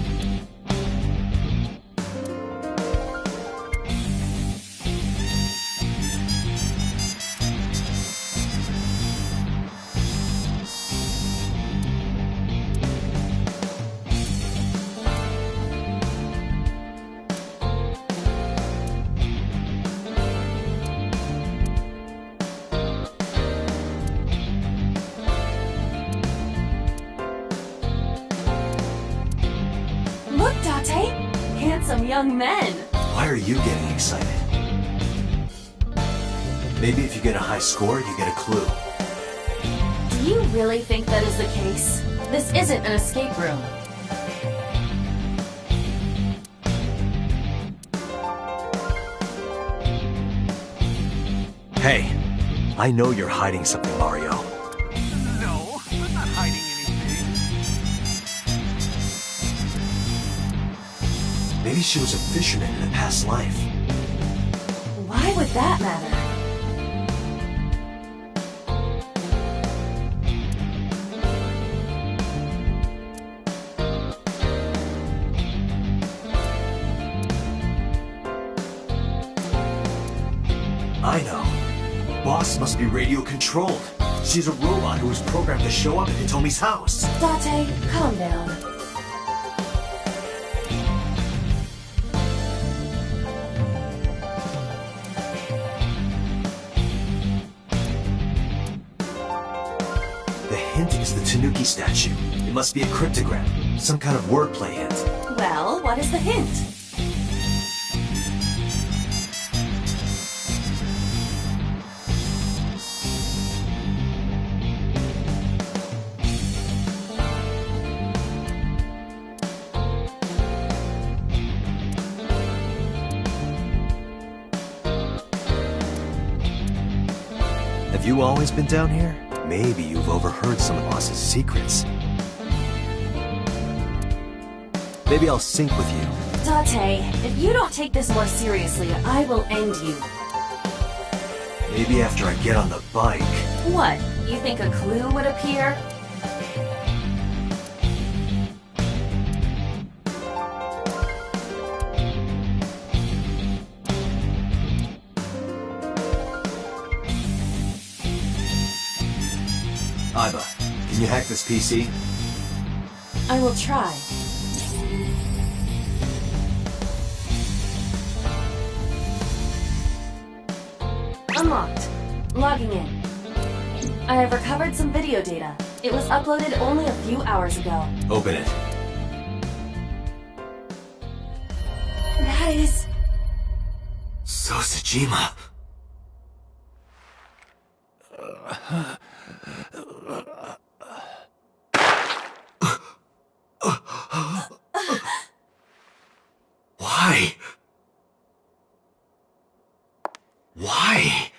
Look, Date! Handsome young men! Why are you getting excited? Maybe if you get a high score, you get a clue. Do you really think that is the case? This isn't an escape room. Hey, I know you're hiding something, Mario. No, I'm not hiding anything. Maybe she was a fisherman in a past life. Why would that matter? I know. Boss must be radio-controlled. She's a robot who was programmed to show up at Hitomi's house. Date, calm down. The hint is the Tanuki statue. It must be a cryptogram, some kind of wordplay hint. Well, what is the hint? Have you always been down here? Maybe you've overheard some of Boss's secrets. Maybe I'll sync with you. Date, if you don't take this more seriously, I will end you. Maybe after I get on the bike. What? You think a clue would appear? Aiba, can you hack this PC? I will try. Unlocked. Logging in. I have recovered some video data. It was uploaded only a few hours ago. Open it. That is... Sosajima. Why? Why?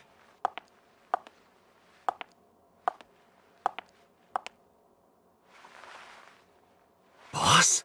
Boss?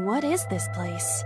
What is this place?